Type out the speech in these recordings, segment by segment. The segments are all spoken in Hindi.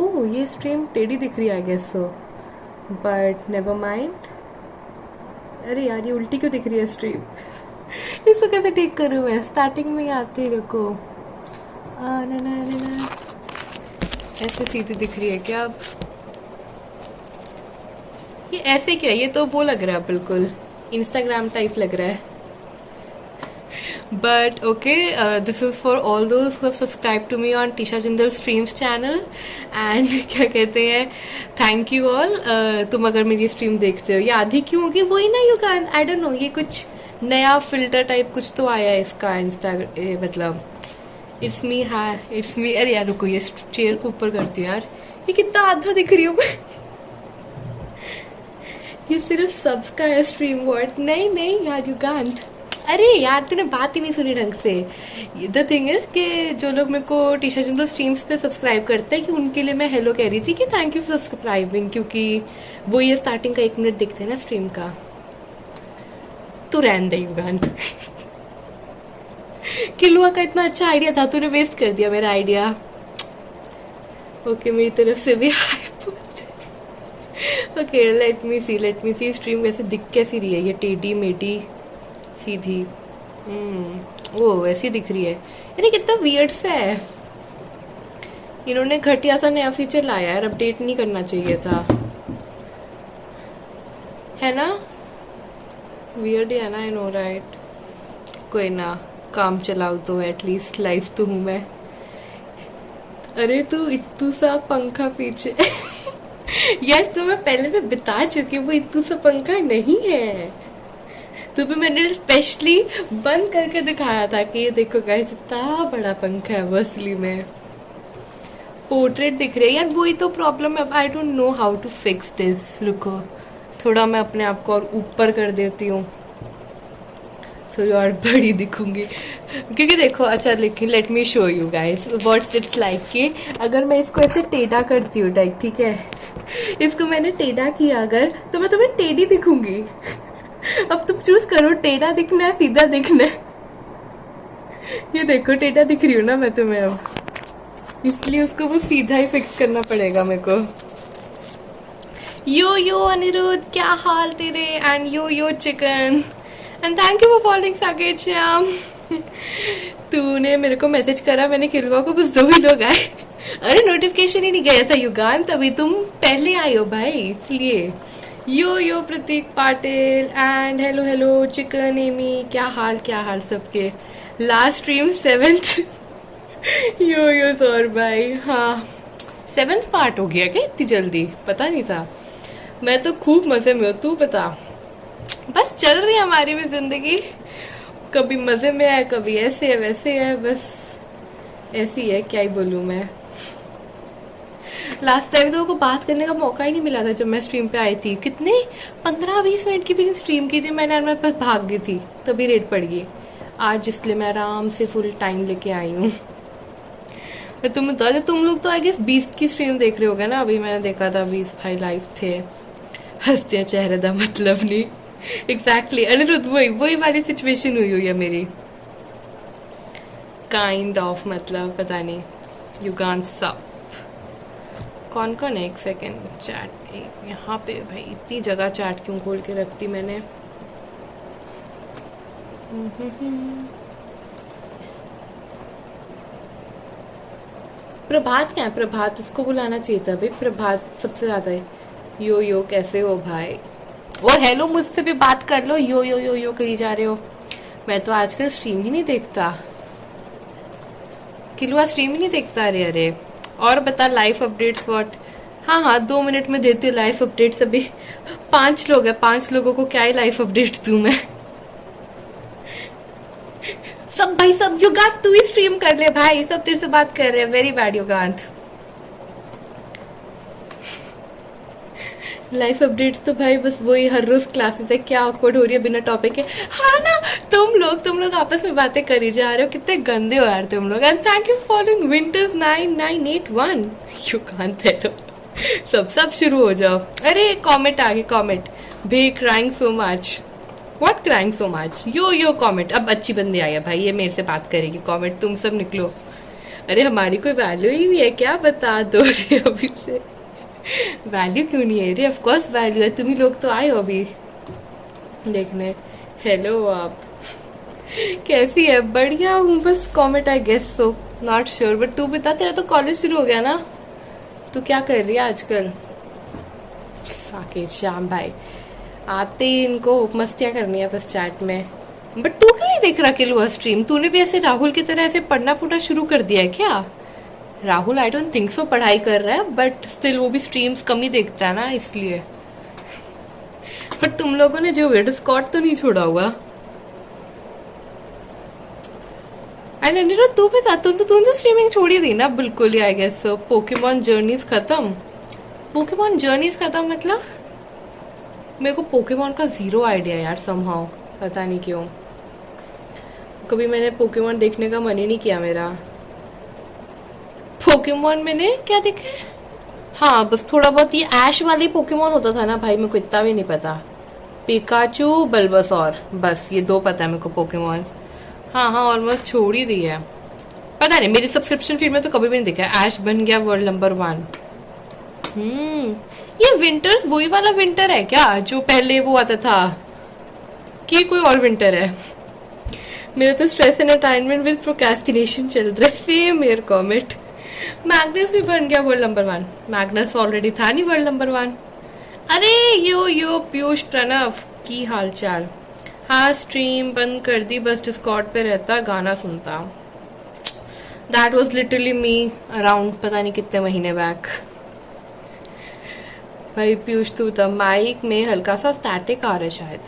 ओह ये स्ट्रीम टेढ़ी दिख रही है I guess so, but never mind. अरे यार ये उल्टी क्यों दिख रही है स्ट्रीम। इसको कैसे ठीक करूँ मैं, स्टार्टिंग में ही आती है, रुको। ना ना ना ना, ऐसे सीधी दिख रही है क्या अब? ये ऐसे क्या है, ये तो वो लग रहा है बिल्कुल इंस्टाग्राम टाइप लग रहा है। But okay, this is for all those who have subscribed to me on Tisha Jindal Streams channel and क्या कहते हैं, थैंक यू ऑल। तुम अगर मेरी स्ट्रीम देखते हो, ये आधी क्यों होगी, वही ना you can, I don't no, ये कुछ नया फिल्टर टाइप कुछ तो आया है इसका इंस्टा, मतलब इट्स मी, हाँ इट्स मी। अरे यार रुको, ये चेयर को ऊपर करती हूँ यार, ये कितना आधा दिख रही हूँ मैं। ये सिर्फ सब्स का है स्ट्रीम वर्ड, नहीं नहीं यार यू कांट। अरे यार तूने बात ही नहीं सुनी ढंग से। द थिंग इज कि जो लोग मेरे को टीशा जिंदल स्ट्रीम्स पे सब्सक्राइब करते हैं, कि उनके लिए मैं हेलो कह रही थी कि थैंक यू फॉर सब्सक्राइबिंग, क्योंकि वो ये स्टार्टिंग का 1 मिनट दिखते हैं ना स्ट्रीम का। तो रहने दे युगांत। किलुआ का इतना अच्छा आइडिया था, तूने वेस्ट कर दिया मेरा आइडिया। ओके मेरी तरफ से भी हाई। ओके लेट मी सी स्ट्रीम वैसे दिख कैसी रही है, ये टेढ़ी मेढ़ी सीधी। ओ ऐसी दिख रही है। अरे कितना वियर्ड सा है, इन्होंने घटिया सा नया फीचर लाया यार, अपडेट नहीं करना चाहिए था, है ना? वियर्ड है ना, आई नो राइट। कोई ना, काम चलाओ तो एटलीस्ट, लाइफ तो हूँ मैं। अरे तू इतू सा पंखा पीछे। यार तो मैं पहले भी बता चुकी हूँ, वो इतू सा पंखा नहीं है। तो भी मैंने स्पेशली बंद करके दिखाया था कि ये देखो गाइस इतना बड़ा पंखा है, वो असली में पोर्ट्रेट दिख रही है यार, वही तो प्रॉब्लम है। I don't know how to fix this, रुको थोड़ा मैं अपने आप को और ऊपर कर देती हूँ, थोड़ी और बड़ी दिखूंगी, क्योंकि देखो अच्छा लेकिन let me show you guys what's it's like कि अगर मैं इसको ऐसे टेढ़ा करती हूँ लाइक, ठीक है, इसको मैंने टेढ़ा किया अगर, तो मैं तुम्हें टेढ़ी दिखूंगी। अब तुम चूज करो टेढ़ा दिखना है सीधा दिखना है। ये देखो टेढ़ा दिख रही हूँ ना मैं तुम्हें अब, इसलिए उसको वो सीधा ही फिक्स करना पड़ेगा मेरे को। यो अनिरुद्ध क्या हाल तेरे, and yo chicken, and thank you for following Saket Shyam. तूने मेरे को मैसेज करा, मैंने खिलवा को बस 2 ही लोग आए। अरे नोटिफिकेशन ही नहीं गया था युगांत, तभी तुम पहले आई हो भाई इसलिए। Yo Prateek Patil, and hello chicken Amy, क्या हाल सबके। Last stream 7th। यो सौर भाई, हाँ 7th पार्ट हो गया क्या इतनी जल्दी, पता नहीं था। मैं तो खूब मजे में हूँ, तू बता। बस चल रही है हमारी भी जिंदगी, कभी मजे में है कभी ऐसे है वैसे है, बस ऐसी है, क्या ही बोलूँ मैं। लास्ट टाइम तो मेरे को बात करने का मौका ही नहीं मिला था जब मैं स्ट्रीम पे आई थी, कितने 15-20 मिनट की भी स्ट्रीम की थी मैंने, और मेरे पास भाग गई थी तभी रेट पड़ गई। आज इसलिए मैं आराम से फुल टाइम लेके आई हूँ। तुम बताओ, जो तुम लोग तो आई गेस 20 की स्ट्रीम देख रहे होगे ना, अभी मैंने देखा था 20 भाई लाइव थे। हंसते चेहरे दा मतलब नहीं, एग्जैक्टली अनिरुद्ध वही वाली सिचुएशन हुई है मेरी, काइंड ऑफ, मतलब पता नहीं। युगांत सब कौन कौन है, एक सेकेंड चैट यहाँ पे, भाई इतनी जगह चैट क्यों खोल के रखती मैंने। प्रभात क्या है, प्रभात उसको बुलाना चाहिए था भाई, प्रभात सबसे ज्यादा है। यो कैसे हो भाई, वो हेलो मुझसे भी बात कर लो, यो करी जा रहे हो। मैं तो आजकल स्ट्रीम ही नहीं देखता, किलुआ स्ट्रीम ही नहीं देखता। अरे और बता लाइफ अपडेट्स व्हाट। हाँ 2 मिनट में देती हूँ लाइफ अपडेट्स। अभी 5 लोग हैं, 5 लोगों को क्या ही लाइफ अपडेट्स दूँ मैं। सब भाई सब, युगांत तू ही स्ट्रीम कर ले भाई, सब तेरे से बात कर रहे हैं, वेरी बैड युगांत। लाइफ अपडेट्स तो भाई बस वही हर रोज क्लासेस है, क्या ऑकवर्ड हो रही है बिना टॉपिक के। हाँ ना, तुम लोग आपस में बातें कर ही जा रहे हो, कितने गंदे हो यार तुम लोग। And thank you following winters 9981। You can't hello, सब शुरू हो जाओ। अरे कमेंट आ गए, comment be crying so much, what crying so much, yo comment. अब अच्छी बंदी आई है भाई, ये मेरे से बात करेगी, कमेंट तुम सब निकलो। अरे हमारी कोई वैल्यू ही नहीं है क्या, बता दो रे अभी से। वैल्यू क्यों नहीं है रे, ऑफ कोर्स वैल्यू है, तुम ही लोग तो आए हो अभी देखने। हेलो आप, कैसी है? बढ़िया हूँ, बस comet I guess so, not sure, but तू बता, तेरा तो कॉलेज शुरू हो गया ना, तू क्या कर रही है आजकल? साकेत श्याम भाई आते ही इनको मस्तियाँ करनी है बस चैट में। बट तू क्यों नहीं देख रहा किलुआ स्ट्रीम? तूने भी ऐसे राहुल की तरह ऐसे पढ़ना पुढ़ना शुरू कर दिया है क्या? राहुल आई डोंट थिंक सो पढ़ाई कर रहा है, बट स्टिल वो भी स्ट्रीम्स कम ही देखता है ना, इसलिए। बट तुम लोगों ने जो वेट स्कॉट तो नहीं छोड़ा होगा। एंड नीरज तू बता, तूने तो स्ट्रीमिंग छोड़ ही दी ना बिल्कुल ही आई गेस। पोकेमॉन जर्नीज खत्म? पोकेमॉन जर्नीज खत्म मतलब? मेरे को पोकेमॉन का जीरो आइडिया यार, समहाउ पता नहीं क्यों, कभी मैंने पोकेमॉन देखने का मन ही नहीं किया मेरा। पोकेमॉन मैंने क्या देखे, हाँ बस थोड़ा बहुत ये ऐश वाली पोकेमॉन होता था ना भाई, मेरे को इतना भी नहीं पता। पिकाचू, बल्बासौर, बस ये दो पता है मेरे को पोकेमॉन। हाँ हाँ ऑलमोस्ट छोड़ ही दी है, पता नहीं मेरी सब्सक्रिप्शन फीड में तो कभी भी नहीं देखा। ऐश बन गया वर्ल्ड नंबर 1। ये विंटर्स वही वाला विंटर है क्या जो पहले वो आता था, कि कोई और विंटर है? मेरा तो स्ट्रेस एंड अटाइनमेंट विद प्रोक्रेस्टिनेशन चल रहा है, सेम मेयर कॉमेट। मैग्नस भी बन गया वर्ल्ड नंबर 1, मैग्नस ऑलरेडी था नहीं वर्ल्ड नंबर 1। अरे यो पीयूष प्रणव की हाल चाल? हाँ स्ट्रीम बंद कर दी, बस डिस्कॉर्ड पे रहता गाना सुनता। That was literally me around पता नहीं कितने महीने बैक। भाई पीयूष तू बता, माइक में हल्का सा स्टैटिक आ रहा है शायद।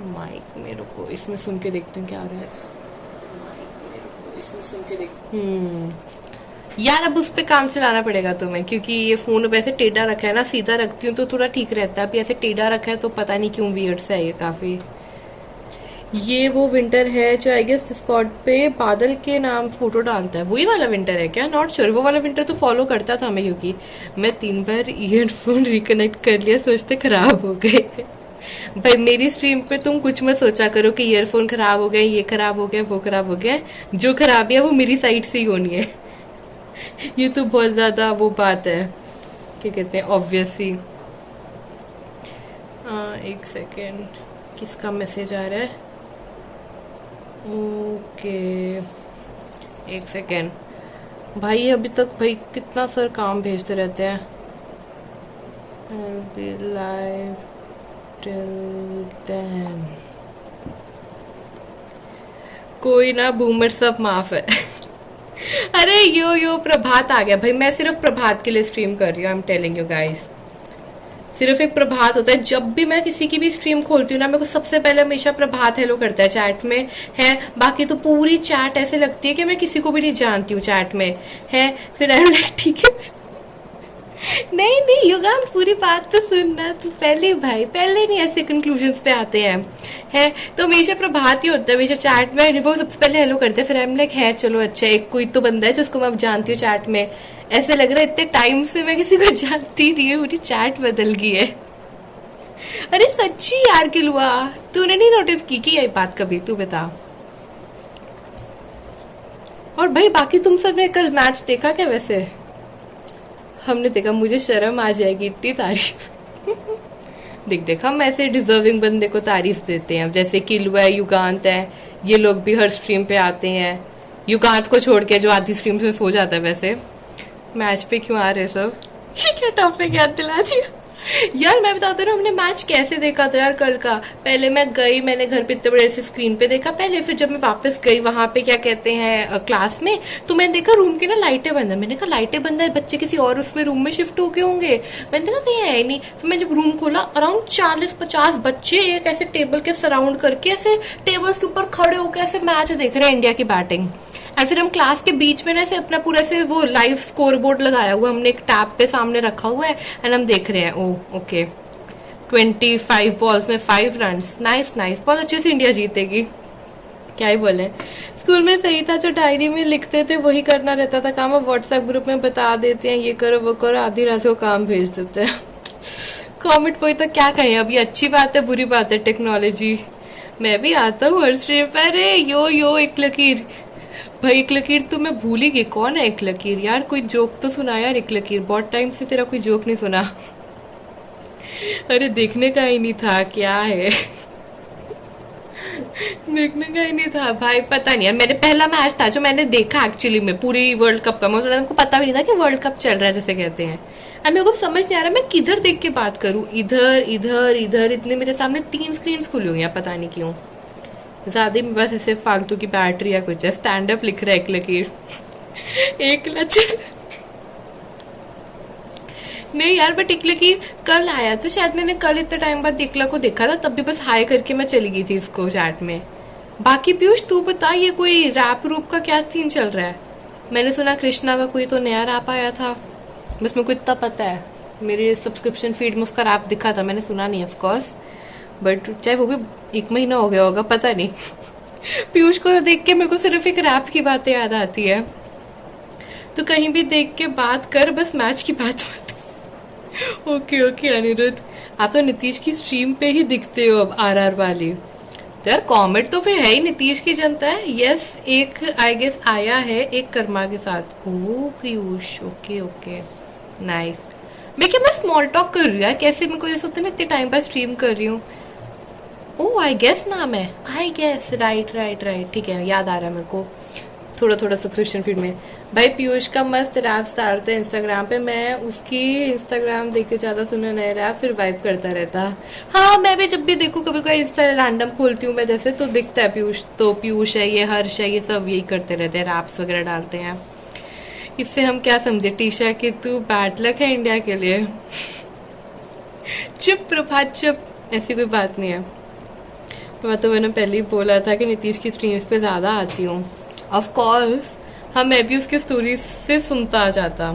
माइक मेरे को इसमें सुन के देखती हूँ क्या आ रहा है। यार अब उस पे काम चलाना पड़ेगा तुम्हें, क्योंकि ये फोन अब ऐसे टेढ़ा रखा है ना, सीधा रखती हूँ तो थोड़ा ठीक रहता है, अभी ऐसे टेढ़ा रखा है तो पता नहीं क्यों वियर्ड सा है ये काफी। ये वो विंटर है जो आई गेस डिस्कॉर्ड पे बादल के नाम फोटो डालता है, वही वाला विंटर है क्या? नॉट श्योर, वो वाला विंटर तो फॉलो करता था मैं, क्योंकि मैं 3 बार ईयरफोन रिकनेक्ट कर लिया, सोचते खराब हो गए। भाई मेरी स्ट्रीम पे तुम कुछ मत सोचा करो कि ईयरफोन खराब हो गए, ये खराब हो गया, वो खराब हो गया, जो खराबी है वो मेरी साइड से ही होनी है। ये तो बहुत ज्यादा वो बात है, क्या कहते हैं, ऑब्वियसली। एक सेकेंड, किसका मैसेज आ रहा है? ओके एक सेकेंड भाई, अभी तक भाई कितना सर काम भेजते रहते हैं। I'll be live till then। कोई ना, बूमर सब माफ है। अरे यो प्रभात आ गया भाई, मैं सिर्फ प्रभात के लिए स्ट्रीम कर रही हूँ, I am telling you guys. सिर्फ एक प्रभात होता है, जब भी मैं किसी की भी स्ट्रीम खोलती हूँ ना, मेरे को सबसे पहले हमेशा प्रभात हेलो करता है चैट में है। बाकी तो पूरी चैट ऐसे लगती है कि मैं किसी को भी नहीं जानती हूँ चैट में है। फिर ठीक है, नहीं युगान पूरी बात तो सुनना तो पहले भाई, पहले नहीं ऐसे कंक्लूजन्स पे आते हैं है। तो हमेशा प्रभात ही होता है हमेशा चैट में, वो सबसे पहले हेलो करते हैं, फिर हम लाइक है चलो अच्छा एक कोई तो बंदा है जिसको मैं अब जानती हूँ चैट में। ऐसे लग रहा है इतने टाइम से मैं किसी को जानती नहीं है, पूरी चैट बदल गई है। अरे सच्ची यार किलुआ, तूने नहीं नोटिस की ये बात कभी? तू बता। और भाई बाकी तुम सब ने कल मैच देखा क्या? वैसे हमने देखा, मुझे शर्म आ जाएगी इतनी तारीफ। देख हम ऐसे डिजर्विंग बंदे को तारीफ देते हैं, जैसे किलुआ है, युगांत है, ये लोग भी हर स्ट्रीम पे आते हैं। युगांत को छोड़ के जो आधी स्ट्रीम से सो जाता है। वैसे मैच पे क्यों आ रहे सब? क्या टॉपिक याद दिला दिया यार। मैं बताता हूँ हमने मैच कैसे देखा था यार कल का। पहले मैं गई, मैंने घर पे इतने बड़े से स्क्रीन पे देखा पहले, फिर जब मैं वापस गई वहां पे क्या कहते हैं क्लास में, तो मैंने देखा रूम की ना लाइटें बंद है। मैंने कहा लाइटें बंद है, बच्चे किसी और उसमें रूम में शिफ्ट हो गए होंगे। मैंने देखा कहीं है नहीं। फिर मैं जब रूम खोला, अराउंड 40-50 बच्चे एक ऐसे टेबल के सराउंड करके ऐसे टेबल्स के ऊपर खड़े होकर ऐसे मैच देख रहे हैं, इंडिया की बैटिंग। एंड फिर हम क्लास के बीच में ना ऐसे अपना पूरा से वो लाइव स्कोर बोर्ड लगाया हुआ, हमने एक टैब पे सामने रखा हुआ है एंड हम देख रहे हैं। ओ ओके 25 बॉल्स में 5 रन, नाइस, बहुत अच्छे से इंडिया जीतेगी, क्या ही बोले। स्कूल में सही था, जो डायरी में लिखते थे वही करना रहता था काम। अब व्हाट्सएप ग्रुप में बता देते हैं ये करो वो करो, आधी रात को काम भेज देते हैं। कॉमेंट कोई तो क्या कहें, अभी अच्छी बात है बुरी बात है टेक्नोलॉजी। मैं भी आता हूँ हर स्ट्रीम पर। अरे यो एक लकीर भाई एक लकीर तो मैं भूल ही गई, कौन है एक लकीर यार? कोई जोक तो सुना यार एक लकीर, बहुत टाइम से तेरा कोई जोक नहीं सुना। अरे देखने का ही नहीं था, क्या है? देखने का ही नहीं था भाई, पता नहीं यार। मेरे पहला मैच था जो मैंने देखा एक्चुअली में पूरी वर्ल्ड कप का, मुझे हमको पता भी नहीं था कि वर्ल्ड कप चल रहा है जैसे कहते हैं। और मेरे को समझ नहीं आ रहा मैं किधर देख के बात करूं, इधर इधर इधर, इतने मेरे सामने 3 स्क्रीन खुली हुई हैं, पता नहीं क्यों। ज्यादा ही बस ऐसे फालतू की बैटरी या कुछ है। स्टैंड अप लिख रहा है एक लकीर। एक लकीर नहीं यार, बट इकला की कल आया था शायद, मैंने कल इतने टाइम बाद इकला को देखा था, तब भी बस हाय करके मैं चली गई थी इसको चैट में। बाकी पीयूष तू बता, ये कोई रैप रूप का क्या सीन चल रहा है? मैंने सुना कृष्णा का कोई तो नया रैप आया था, बस मेरे को इतना पता है, मेरे सब्सक्रिप्शन फीड में उसका रैप दिखा था, मैंने सुना नहीं ऑफकोर्स, बट चाहे वो भी 1 महीना हो गया होगा, पता नहीं। पीयूष को देख के मेरे को सिर्फ एक रैप की बातें याद आती है। तो कहीं भी देख के बात कर, बस मैच की बात मत। ओके ओके अनिरुद्ध, आप तो नीतीश की स्ट्रीम पे ही दिखते हो अब, आरआर वाली। तो यार कॉमेंट तो फिर है ही नीतीश की जनता है। यस, एक आई गेस आया है एक कर्मा के साथ। ओ पीयूष, ओके ओके नाइस। मैं स्मॉल टॉक कर रही हूँ यार, कैसे मेरे को जैसे होता है ना, इतने टाइम पर स्ट्रीम कर रही हूँ। ओ आई गेस नाम है, I guess, right right right, ठीक है याद आ रहा है मेरे को, थोड़ा थोड़ा सब्सक्रिप्शन फीड में। भाई पीयूष का मस्त रैप डालता है इंस्टाग्राम पे, मैं उसकी इंस्टाग्राम देख के ज़्यादा सुना नहीं रहा, फिर वाइब करता रहता। हाँ मैं भी जब भी देखूँ कभी कोई इंस्टा रैंडम खोलती हूँ मैं जैसे, तो दिखता है पीयूष, तो पीयूष है, ये हर्ष है, ये सब यही करते रहते हैं, रैप्स वगैरह डालते हैं। इससे हम क्या समझे टीशा कि तू बैड लक है इंडिया के लिए? चुप प्रभात चुप, ऐसी कोई बात नहीं है। तो मैंने पहले ही बोला था कि नीतीश की स्ट्रीम्स पे ज़्यादा आती हूँ। ऑफ कोर्स हाँ, मैं भी उसकी स्टोरी से सुनता आ जाता।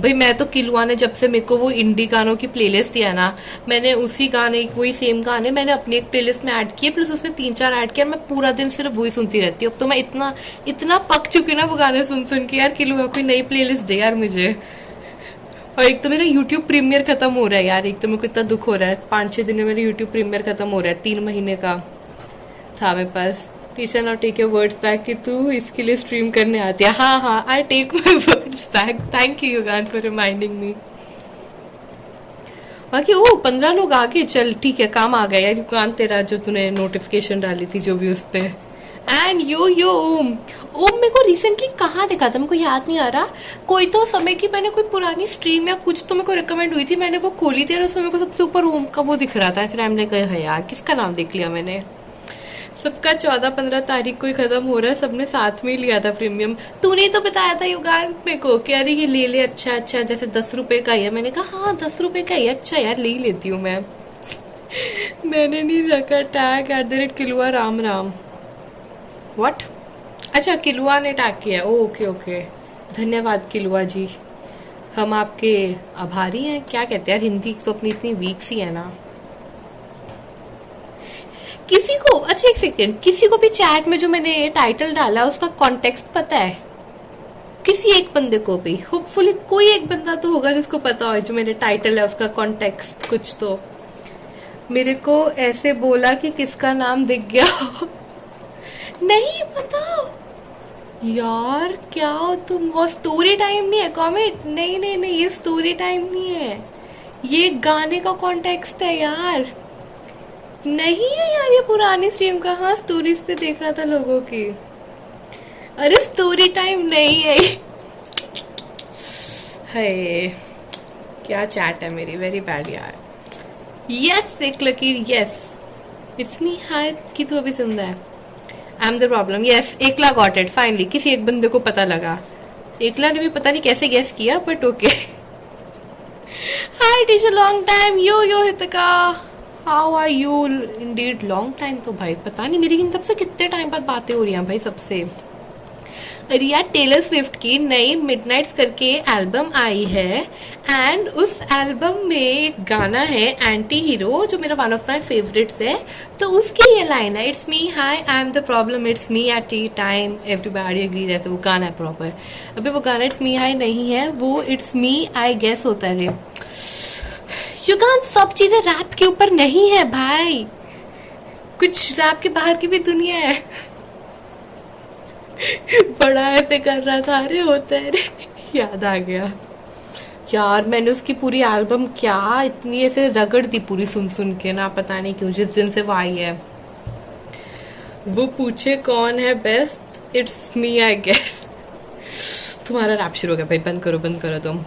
भाई मैं तो किलुआ ने जब से मेरे को वो इंडी गानों की प्लेलिस्ट दिया ना, मैंने उसी गाने, वही सेम गाने मैंने अपनी एक प्लेलिस्ट में ऐड किए, प्लस उसमें 3-4 ऐड किया। मैं पूरा दिन सिर्फ वही सुनती रहती हूँ। अब तो मैं इतना इतना पक चुकी ना वो गाने सुन सुन के, यार किलुआ कोई नई प्लेलिस्ट दे यार मुझे। और एक तो मेरा यूट्यूब प्रीमियर खत्म हो रहा है यार, एक तो मेरे को इतना दुख हो रहा है, 5-6 दिन में मेरा यूट्यूब प्रीमियर खत्म हो रहा है, 3 महीने का था मेरे पास। Teacher now take your words back कि तू इसके लिए स्ट्रीम करने आती है। हाँ हाँ, I take my words back, thank you Yugan for reminding me. बाकी ओ 15 लोग आ गए, चल ठीक है, काम आ गया यार युगान तेरा, जो तूने नोटिफिकेशन डाली थी जो भी उस पे। एंड यो ओम, ओम मेरे को रिसेंटली कहाँ देखा था, मेरे को याद नहीं आ रहा, कोई तो समय की मैंने कोई पुरानी स्ट्रीम या कुछ तो मेरे को रिकमेंड हुई थी, मैंने वो खोली थी और उसमें मेरे को सबसे ऊपर ओम का वो दिख रहा था। फिर आई एम लाइक यार किसका नाम देख लिया मैंने। सबका 14-15 तारीख को ही खत्म हो रहा है, सबने साथ में ही लिया था प्रीमियम। तूने तो बताया था युगान मेरे को कि अरे ये ले ले, अच्छा अच्छा, जैसे 10 रुपए का ही है। मैंने कहा हाँ 10 रुपए का ही, अच्छा यार ले ही लेती हूँ मैं। मैंने नहीं रखा टैग @किलुआ राम राम। व्हाट? अच्छा किलुआ ने टैग किया, ओके ओके, धन्यवाद किलुआ जी, हम आपके आभारी हैं। क्या कहते हैं यार, हिंदी तो अपनी इतनी वीक सी है ना। किसी को, अच्छा एक सेकेंड, किसी को भी चैट में जो मैंने टाइटल डाला उसका कॉन्टेक्स्ट पता है? किसी एक बंदे को भी, होपफुली कोई एक बंदा तो होगा जिसको पता हो जो मेरे टाइटल है उसका कॉन्टेक्स्ट कुछ तो। मेरे को ऐसे बोला कि किसका नाम दिख गया। नहीं पता यार, क्या हो तुम? वो स्टोरी टाइम नहीं है कॉमेंट, नहीं नहीं नहीं, ये स्टोरी टाइम नहीं है, ये गाने का कॉन्टेक्स्ट है यार। नहीं है यार ये पुरानी स्ट्रीम का, हाँ स्टोरीज पे देख रहा था लोगों की। अरे स्टोरी टाइम नहीं है। है क्या चैट है मेरी, वेरी बैड यार। यस एक लकीर, यस इट्स मी, हाय की तू अभी सुन रहा है। I am the problem, yes एकला गॉट इट फाइनली, किसी एक बंदे को पता लगा। एकला ने भी पता नहीं कैसे गेस किया, but okay. Hi teacher long time, yo Hitika, how are you? Indeed long time, तो भाई पता नहीं मेरी इन सबसे कितने टाइम बाद बातें हो रही हैं भाई सबसे। रिया टेलर स्विफ्ट की नई मिडनाइट्स करके एल्बम आई है, एंड उस एल्बम में एक गाना है एंटी हीरो जो मेरा वन ऑफ माई फेवरेट्स है। तो उसकी ये लाइन है, it's me high I am the problem, it's me at T time everybody agrees, ऐसे वो गाना है प्रॉपर। अभी वो गाना इट्स मी हाई नहीं है, वो इट्स मी आई गेस होता है। युगान सब चीजें रैप के ऊपर नहीं है भाई, कुछ रैप के बाहर की भी दुनिया है। बड़ा ऐसे कर रहा था, अरे होता है रे। याद आ गया यार, मैंने उसकी पूरी एल्बम क्या इतनी ऐसे रगड़ दी पूरी सुन सुन के ना, पता नहीं क्यों, जिस दिन से वो आई है। वो पूछे कौन है best, it's me I guess. तुम्हारा रैप शुरू हो गया भाई, बंद करो तुम।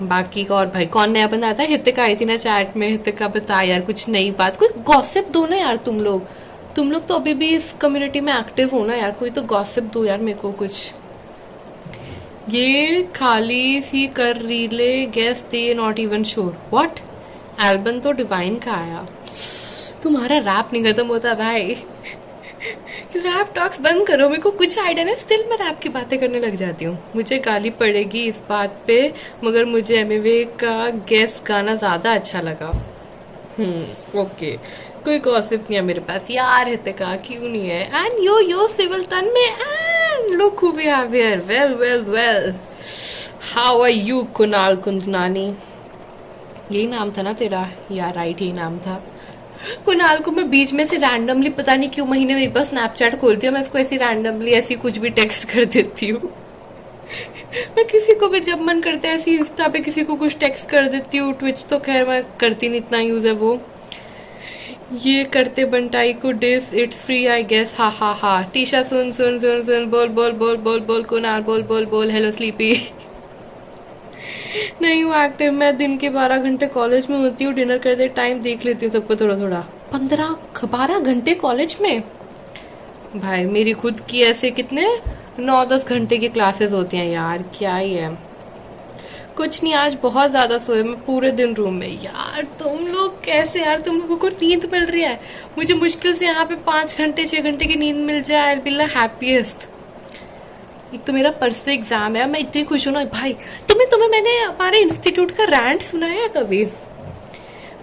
बाकी का और भाई कौन नया बंदा आता है? हितिका आई थी ना चैट में, हितिका बता यार कुछ नई बात, कोई गॉसिप दो ना यार तुम लोग तो अभी भी इस कम्युनिटी में एक्टिव हो ना यार, कोई तो गॉसिप दो यार मेरे को कुछ। ये खाली सी कर really guess they not even sure what. Album तो डिवाइन का आया, तुम्हारा रैप नहीं खत्म होता भाई। रैप टॉक्स बंद करो, मेरे को कुछ आइडिया नहीं, स्टिल मैं रैप की बातें करने लग जाती हूँ। मुझे गाली पड़ेगी इस बात पे, मगर मुझे एमिवे का गेस गाना ज्यादा अच्छा लगा। ओके, कोई गॉसिप नहीं है मेरे पास यार, हितिका क्यों नहीं है? एंड यो सिविल तन में, and look who we have here. Well how are you Kunal Kundnani? यही नाम था ना तेरा? यार राइट, यही नाम था। कुणाल को मैं बीच में से रैंडमली, पता नहीं क्यों, महीने में एक बार स्नैपचैट खोलती हूँ, मैं इसको ऐसी रैंडमली ऐसी कुछ भी टेक्स्ट कर देती हूँ। मैं किसी को भी जब मन करता है ऐसी इंस्टा पे किसी को कुछ टेक्स्ट कर देती हूँ। ट्विच तो खैर मैं करती नहीं, इतना यूज है वो। ये करते बंटाई को diss, it's free I guess, हा हा हा। टीशा सुन सुन सुन सुन, बोल बोल बोल बोल बोल, कुणाल बोल बोल बोल, हेलो स्लीपी। नहीं हूँ एक्टिव, मैं दिन के 12 घंटे कॉलेज में होती हूँ, डिनर करते टाइम देख लेती हूँ सबको थोड़ा थोड़ा। 12 घंटे कॉलेज में भाई, मेरी खुद की ऐसे कितने 9-10 घंटे की क्लासेस होती हैं यार, क्या ही है। कुछ नहीं, आज बहुत ज्यादा सोए मैं पूरे दिन रूम में। यार तुम लोग कैसे यार, तुम लोगों को नींद मिल रही है? मुझे मुश्किल से यहाँ पे 5 घंटे 6 घंटे की नींद मिल जाए, I will be the happiest. एक तो मेरा परसों एग्जाम है, मैं इतनी खुश हूँ ना भाई। तुम्हें मैंने हमारे इंस्टीट्यूट का रैंट सुनाया कभी?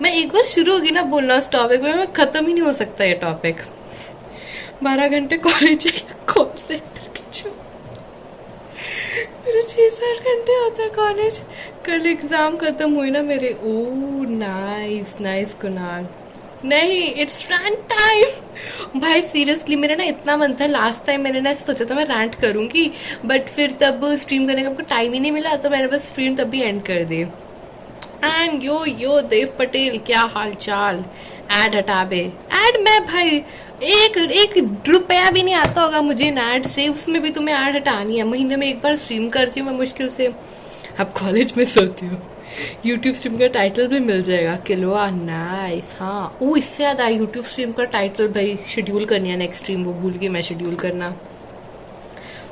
मैं एक बार शुरू होगी ना बोलना उस टॉपिक में, मैं खत्म ही नहीं हो सकता ये टॉपिक। 12 घंटे कॉलेज कॉल सेंटर के, मेरे 6-7 घंटे होता है कॉलेज। कल एग्जाम खत्म हुई ना मेरे। ओ नाइस कुणाल। नहीं, इट्स रैंट टाइम भाई। सीरियसली मेरा ना इतना मन था, लास्ट टाइम मैंने ना सोचा था मैं रैंट करूंगी, बट फिर तब स्ट्रीम करने का टाइम ही नहीं मिला, तो मैंने बस स्ट्रीम तब भी एंड कर दी। एंड यो देव पटेल, क्या हाल चाल? एड हटा बे, एड मैं भाई एक रुपया भी नहीं आता होगा मुझे इन एड से, उसमें भी तुम्हें एड हटानी है? महीने में एक बार स्ट्रीम करती हूँ मैं मुश्किल से, अब कॉलेज में सोती हूँ। यूट्यूब स्ट्रीम का टाइटल भी मिल जाएगा, किलोआ नाइस। हाँ वो इससे याद आया, यूट्यूब स्ट्रीम का टाइटल भाई शेड्यूल करनी है नेक्स्ट स्ट्रीम, वो भूल गई मैं शेड्यूल करना।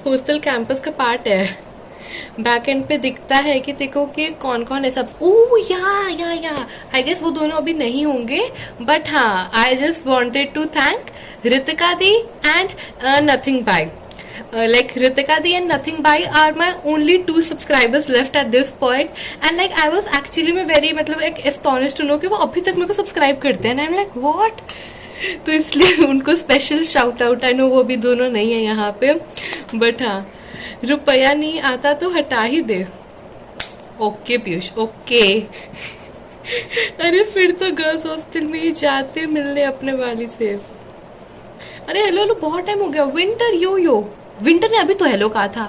हॉस्टल कैंपस का पार्ट है, बैक एंड पे दिखता है कि देखो कि कौन कौन है सब। ओह या आई गेस वो दोनों अभी नहीं होंगे, बट हाँ I just wanted to thank Ritika Di and nothing bye. Like Ritika Di and Nothing By are my only 2 subscribers left at this point, and like I was actually मैं very मतलब एक astonished to know कि वो अभी तक मेरे को सब्सक्राइब करते हैं, and I'm like what? तो इसलिए उनको special shout out. I know वो भी दोनों नहीं है यहाँ पे, बट हाँ रुपया नहीं आता तो हटा ही दे। Okay Piyush, okay. अरे फिर तो गर्ल्स हॉस्टल में ही जाते मिलने अपने वाली से। अरे हेलो बहुत टाइम हो गया। विंटर यो विंटर ने अभी तो हेलो कहा था।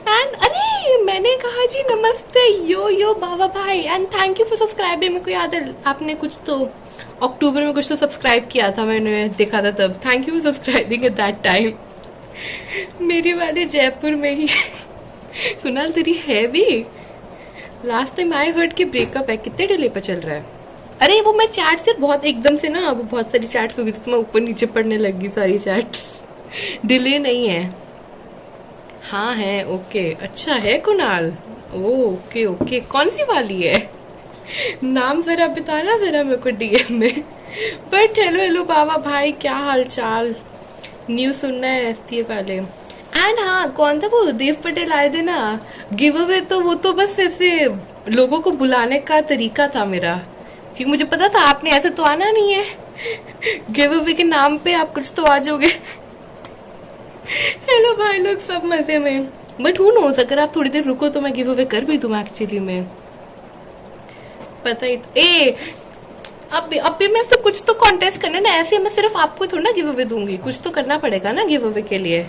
एंड अरे मैंने कहा जी नमस्ते यो बाबा भाई, and thank you for subscribing. मेरे को याद है आपने कुछ तो अक्टूबर में कुछ तो सब्सक्राइब किया था, मैंने देखा था तब। Thank you for subscribing at that time. मेरी वाले जयपुर में ही। कुणाल तेरी है भी? लास्ट टाइम आई हर्ड कि ब्रेकअप है, कितने डिले पर चल रहा है? अरे वो मैं चैट से बहुत एकदम से ना, वो बहुत सारी चैट्स हो गई थी तो मैं ऊपर नीचे पढ़ने लगी सारी चैट्स। डिले नहीं है। हाँ है, ओके अच्छा है कुणाल। ओके कौन सी वाली है? नाम जरा बताना जरा मेरे को डीएम में। बट हेलो बाबा भाई, क्या हाल चाल? न्यूज सुनना है एसटीएफ वाले। एंड हाँ कौन था वो, देव पटेल आए थे ना गिव अवे, तो वो तो बस ऐसे लोगों को बुलाने का तरीका था मेरा, क्योंकि मुझे पता था आपने ऐसे तो आना नहीं है। गिव अवे के नाम पे आप कुछ तो आ जाओगे। हेलो भाई लोग, सब मजे में। बट हु नोस, अगर आप थोड़ी देर रुको तो मैं गिव अवे कर भी दूँ एक्चुअली में, पता ही अब भी मैं फिर कुछ तो कॉन्टेस्ट करना ना, ऐसे मैं सिर्फ आपको थोड़ा ना गिव अवे दूंगी, कुछ तो करना पड़ेगा ना गिव अवे के लिए,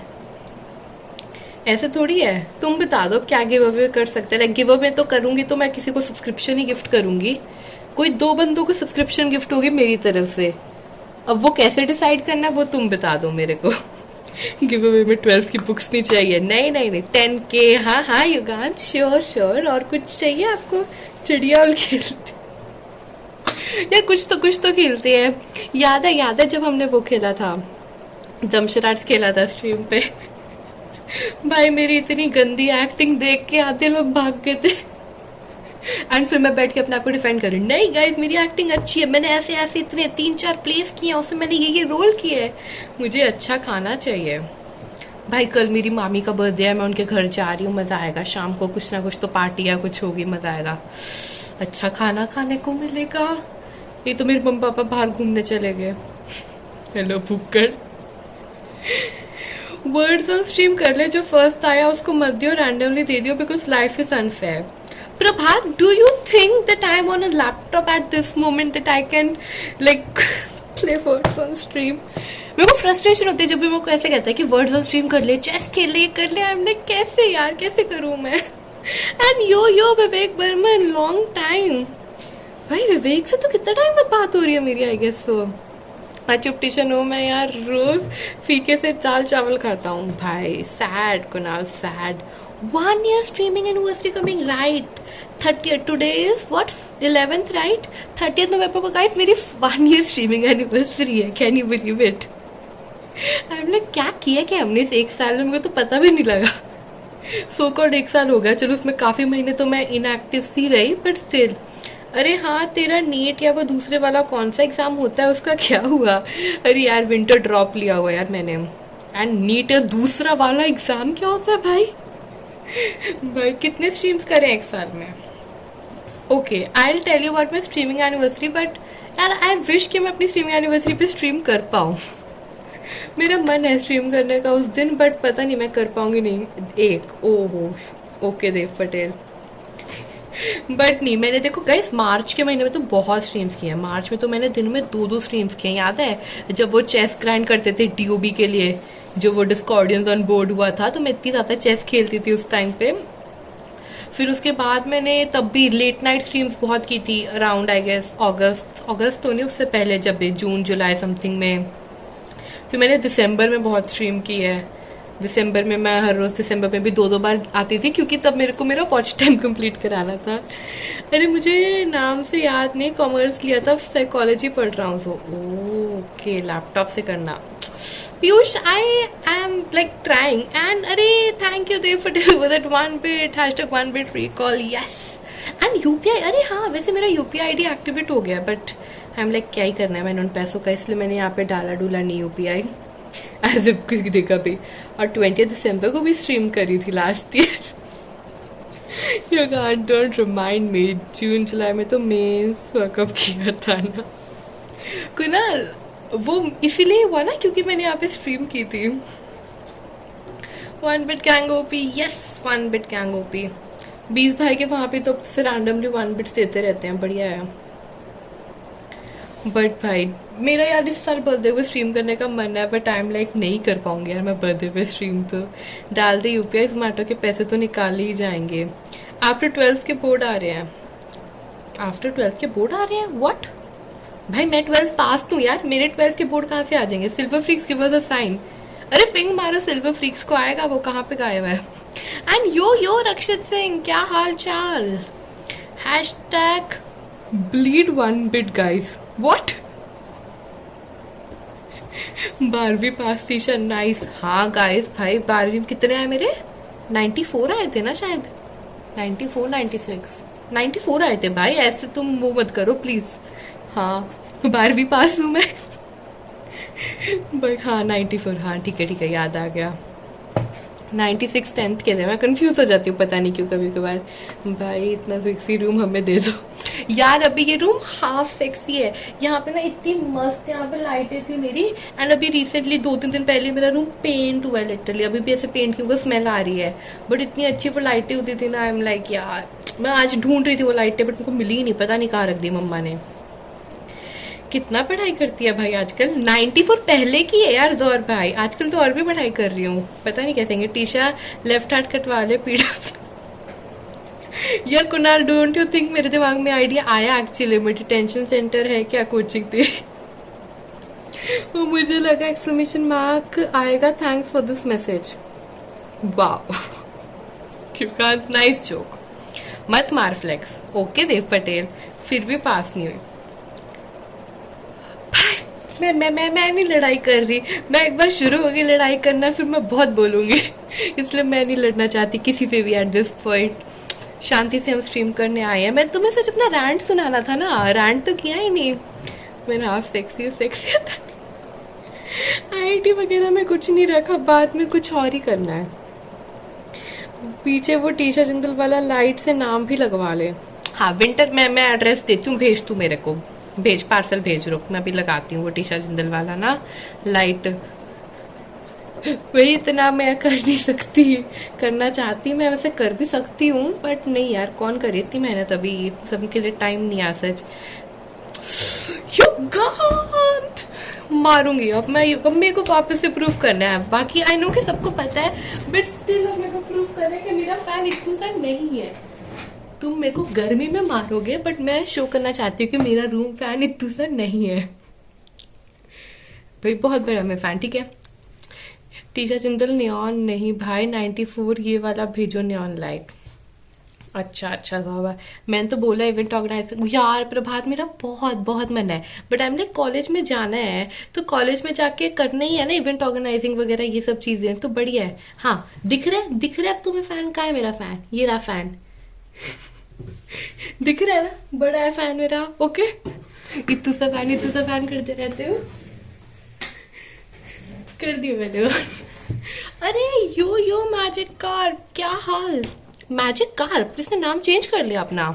ऐसे थोड़ी है। तुम बता दो क्या गिव अवे कर सकते हैं। लाइक गिव अवे तो करूंगी तो मैं किसी को सब्सक्रिप्शन ही गिफ्ट करूंगी, कोई 2 बंदों को सब्सक्रिप्शन गिफ्ट होगी मेरी तरफ से। अब वो कैसे डिसाइड करना वो तुम बता दो मेरे को। गिव अवे में 12 की बुक्स नहीं चाहिए, नहीं नहीं नहीं, 10K। हाँ हाँ युगांश, श्योर श्योर। और कुछ चाहिए आपको? चिड़िया उल खेलते यार, कुछ तो खेलते हैं। याद है जब हमने वो खेला था, जमशेद आर्ट्स खेला था स्ट्रीम पे। भाई मेरी इतनी गंदी एक्टिंग देख के आधे लोग भाग गए थे। एंड फिर मैं बैठ के अपने आप को डिफेंड कर रही हूँ, नहीं गाइस मेरी एक्टिंग अच्छी है, मैंने ऐसे ऐसे इतने 3-4 प्लेस किए हैं, उसमें मैंने ये रोल किया है, मुझे अच्छा खाना चाहिए। भाई कल मेरी मामी का बर्थडे है, मैं उनके घर जा रही हूँ, मज़ा आएगा। शाम को कुछ ना कुछ तो पार्टी या कुछ होगी, मज़ा आएगा, अच्छा खाना खाने को मिलेगा। ये तो मेरे मम्मी पापा बाहर घूमने चले गए। Hello Bhukkar. Words on stream कर ले, जो फर्स्ट आया उसको मत दियो, रैंडमली दे दियो, because life is unfair. Prabhat, do you think that I am on a laptop at this moment that I can like play words on stream? मेरे को फ्रस्ट्रेशन होती है जब भी वो कैसे कहता है कि वर्ड्स ऑन स्ट्रीम कर ले, चेस खेल ले, कर ले। आई एम लाइक कैसे यार, कैसे करूँ मैं? And yo Vivek Barman, long time. भाई विवेक से तो कितना टाइम बाद बात हो रही है मेरी, आई गेस सो। चुपटिशन हूँ मैं यार, रोज फीके से दाल चावल खाता हूँ। भाई sad Kunal, sad. 1 year streaming anniversary coming, right? 30th, today is what, 11th, right? 30th नवंबर को गाइस मेरी 1 year streaming anniversary है, can you believe it? I am like क्या किया क्या हमने इस 1 साल में, मेरे को तो पता भी नहीं लगा। सो कॉल्ड 1 साल हो गया, चलो उसमें काफ़ी महीने तो मैं इनएक्टिव सी रही, बट स्टिल। अरे हाँ, तेरा नीट या वो दूसरे वाला कौन सा एग्जाम होता है उसका क्या हुआ? अरे यार विंटर ड्रॉप लिया हुआ यार मैंने। एंड नीट दूसरा वाला एग्जाम क्या होता है भाई? भाई कितने स्ट्रीम्स करें 1 साल में? Okay, I will tell you about my streaming anniversary, but यार आई विश कि मैं अपनी स्ट्रीमिंग एनिवर्सरी पे स्ट्रीम कर पाऊँ। मेरा मन है स्ट्रीम करने का उस दिन, बट पता नहीं मैं कर पाऊंगी नहीं। ओहो, ओके देव पटेल। बट नहीं, मैंने देखो गाइस मार्च के महीने में तो बहुत स्ट्रीम्स किए हैं। मार्च में तो मैंने दिन में 2 स्ट्रीम्स किए। याद है जब वो चेस ग्राइंड करते थे DOB के लिए, जो वो डिस्कॉर्डियंस ऑन बोर्ड हुआ था, तो मैं इतनी ज़्यादा चेस खेलती थी उस टाइम पे। फिर उसके बाद मैंने तब भी लेट नाइट स्ट्रीम्स बहुत की थी, अराउंड आई गेस अगस्त तो नहीं, उससे पहले जब भी जून जुलाई समथिंग में। फिर मैंने दिसंबर में बहुत स्ट्रीम की है। दिसंबर में मैं हर रोज़ दिसंबर में भी 2 बार आती थी, क्योंकि तब मेरे को मेरा वॉच टाइम कंप्लीट कराना था। अरे मुझे नाम से याद नहीं, कॉमर्स लिया था, साइकोलॉजी पढ़ रहा हूँ। सो ओके, लैपटॉप से करना। Piyush, I am like trying. And अरे thank you Dev Patel for that 1 bit #1 bit recall, yes. And UPI, अरे हाँ वैसे मेरा UPI ID एक्टिवेट हो गया, बट आई एम लाइक क्या ही करना है मैंने उन पैसों का, इसलिए मैंने यहाँ पे डाला डूला नहीं UPI एज इफ किसी देखा भी। और 20 दिसंबर को भी स्ट्रीम करी थी last year. You can't, don't remind me. जून जुलाई में तो मेंस वर्कअप किया था ना कुणाल, वो इसीलिए हुआ ना क्योंकि मैंने यहाँ पे स्ट्रीम की थी। 1 bit gang OP, yes 1 bit gang OP। 20 भाई के वहाँ पे तो से रैंडमली 1 bits देते रहते हैं, बढ़िया है। बट भाई मेरा यार इस साल बर्थडे पे स्ट्रीम करने का मन है, बट आई एम लाइक नहीं कर पाऊंगी यार मैं बर्थडे पे स्ट्रीम। तो डाल दे UPI, जोमेटो के पैसे तो निकाल ही जाएंगे। आफ्टर 12th के बोर्ड आ रहे हैं, आफ्टर 12th के बोर्ड आ रहे हैं, व्हाट? भाई मैं 12th पास हूँ यार, मेरे 12th के बोर्ड कहाँ से आ जाएंगे? Silver freaks give us a sign. अरे पिंग मारो, सिल्वर फ्रीक्स को आएगा, वो कहाँ पे गायब है? एंड यो रक्षित सिंह, क्या हाल चाल? #bleed 1 bit guys, what? 12वीं पास थी शायद, नाइस। हाँ गाइस, भाई 12वीं में कितने आए मेरे? 94 आए थे ना शायद, 94 96 94 आए थे भाई। ऐसे तुम वो मत करो प्लीज। हाँ 12वीं पास हूँ मैं। हाँ 94, हाँ ठीक है याद आ गया। 96 10th के थे। मैं कंफ्यूज हो जाती हूँ पता नहीं क्यों कभी कभार। भाई इतना सेक्सी रूम हमें दे दो यार। अभी ये रूम हाफ सेक्सी है, यहाँ पे ना इतनी मस्त यहाँ पे लाइटें थी मेरी। एंड अभी रिसेंटली 2-3 दिन पहले मेरा रूम पेंट हुआ है लिटरली। अभी भी ऐसे पेंट की वो स्मेल आ रही है, बट इतनी अच्छी वो लाइटें होती थी ना। आई एम लाइक यार, मैं आज ढूंढ रही थी वो लाइटें, बट मुझको मिली ही नहीं, पता नहीं कहाँ रख दी मम्मा ने। कितना पढ़ाई करती है भाई आजकल। 94 पहले की है यार दौर भाई, आजकल तो और भी पढ़ाई कर रही हूँ। पता नहीं कैसे होंगे। टीशा लेफ्ट हाथ कटवा ले पीड़ा। यार कुणाल, डोंट यू थिंक मेरे दिमाग में आइडिया आया एक्चुअली। मेडिटेशन सेंटर है क्या कोचिंग तेरी? वो मुझे लगा एक्सक्लेमेशन मार्क आएगा, thanks for this message. Wow, nice joke. मत मार फ्लेक्स। ओके देव पटेल, फिर भी पास नहीं हुई। मैं नहीं लड़ाई कर रही। मैं एक बार शुरू हो गई लड़ाई करना फिर मैं बहुत बोलूंगी। इसलिए मैं नहीं लड़ना चाहती किसी से भी एट दिस पॉइंट। शांति से हम स्ट्रीम करने आए हैं। मैं तुम्हें सच अपना रैंट सुनाना था ना, रैंट तो किया ही नहीं। मैंने हाफ सेक्सी था। आईआईटी वगैरह में कुछ नहीं रखा, बाद में कुछ और ही करना है। पीछे वो टीशा जिंदल वाला लाइट से नाम भी लगवा ले। हाँ विंटर, मैं एड्रेस देती हूँ, भेज तू मेरे को, भेज पार्सल भेज। रुक मैं भी लगाती हूँ वो टीशा जिंदल वाला ना लाइट। वही इतना मैं कर नहीं सकती, करना चाहती मैं वैसे कर भी सकती हूँ बट नहीं यार, कौन करे इतनी मेहनत, अभी सबके लिए टाइम नहीं आ सच। युगांत मारूंगी अब मैं। अब मेरे को वापस से प्रूफ करना है। बाकी आई नो कि सबको पता है बट स्टिल मेरे को प्रूफ करना है कि मेरा फैन इतू सा नहीं है। तुम मेरे को गर्मी में मारोगे बट मैं शो करना चाहती हूँ कि मेरा रूम फैन इतू सा नहीं है भाई, बहुत बड़ा मैं फैन। ठीक है टीशा जिंदल नियॉन नहीं भाई, 94 ये वाला भेजो नियॉन लाइट। अच्छा बाबा, मैंने तो बोला इवेंट ऑर्गेनाइजर। यार प्रभात मेरा बहुत बहुत मन है but I am like college में जाना है तो कॉलेज में जाके करना ही है ना इवेंट ऑर्गेनाइजिंग वगैरह ये सब चीजें, तो बढ़िया है। हाँ दिख रहा है अब तुम्हें फैन का है मेरा फैन, ये रहा फैन। दिख रहा है ना, बड़ा है फैन मेरा। ओके इतू सा फैन करते रहते हो। कर दिया मैंने। अरे यो मैजिक कार, क्या हाल? मैजिक कार इसने नाम चेंज कर लिया अपना।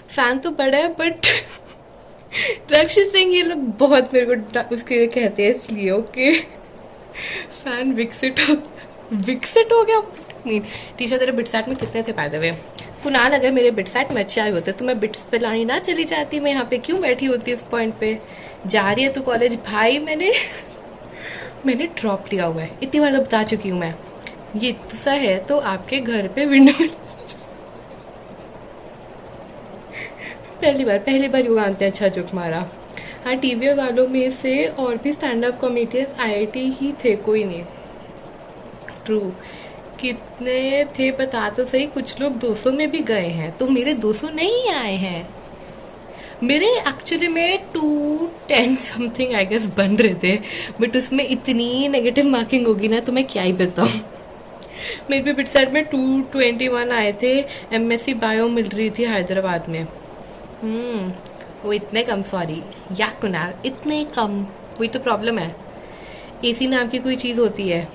फैन तो बड़ा है बट रक्षित सिंह ये लोग बहुत मेरे को उसके कहते हैं इसलिए। ओके फैन विकसित हो गया। टीशा तेरे बिटसेट में कितने थे बाय द वे? कुणाल अगर मेरे बिटसेट में अच्छे आए होते तो मैं बिट्स पे लानी ना चली जाती, मैं यहाँ पे क्यों बैठी होती इस पॉइंट पे। जा रही है तू कॉलेज? भाई मैंने ड्रॉप लिया हुआ है, इतनी बार तो बता चुकी हूँ मैं। ये सा है तो आपके घर पे विंडो में पहली बार युगांत ने अच्छा जोक मारा। हाँ टीवी वालों में से और भी स्टैंड अप कॉमेडियंस आईआईटी ही थे, कोई नहीं। ट्रू, कितने थे बता तो सही। कुछ लोग 200 में भी गए हैं, तो मेरे 200 नहीं आए हैं। मेरे एक्चुअली में 210 समथिंग आई गेस बन रहे थे बट उसमें इतनी नेगेटिव मार्किंग होगी ना तो मैं क्या ही बताऊँ। मेरे भी बिटसेट में 221 आए थे। एमएससी बायो मिल रही थी हैदराबाद में। वो इतने कम, सॉरी या कुणाल इतने कम, वही तो प्रॉब्लम है। एसी नाम की कोई चीज़ होती है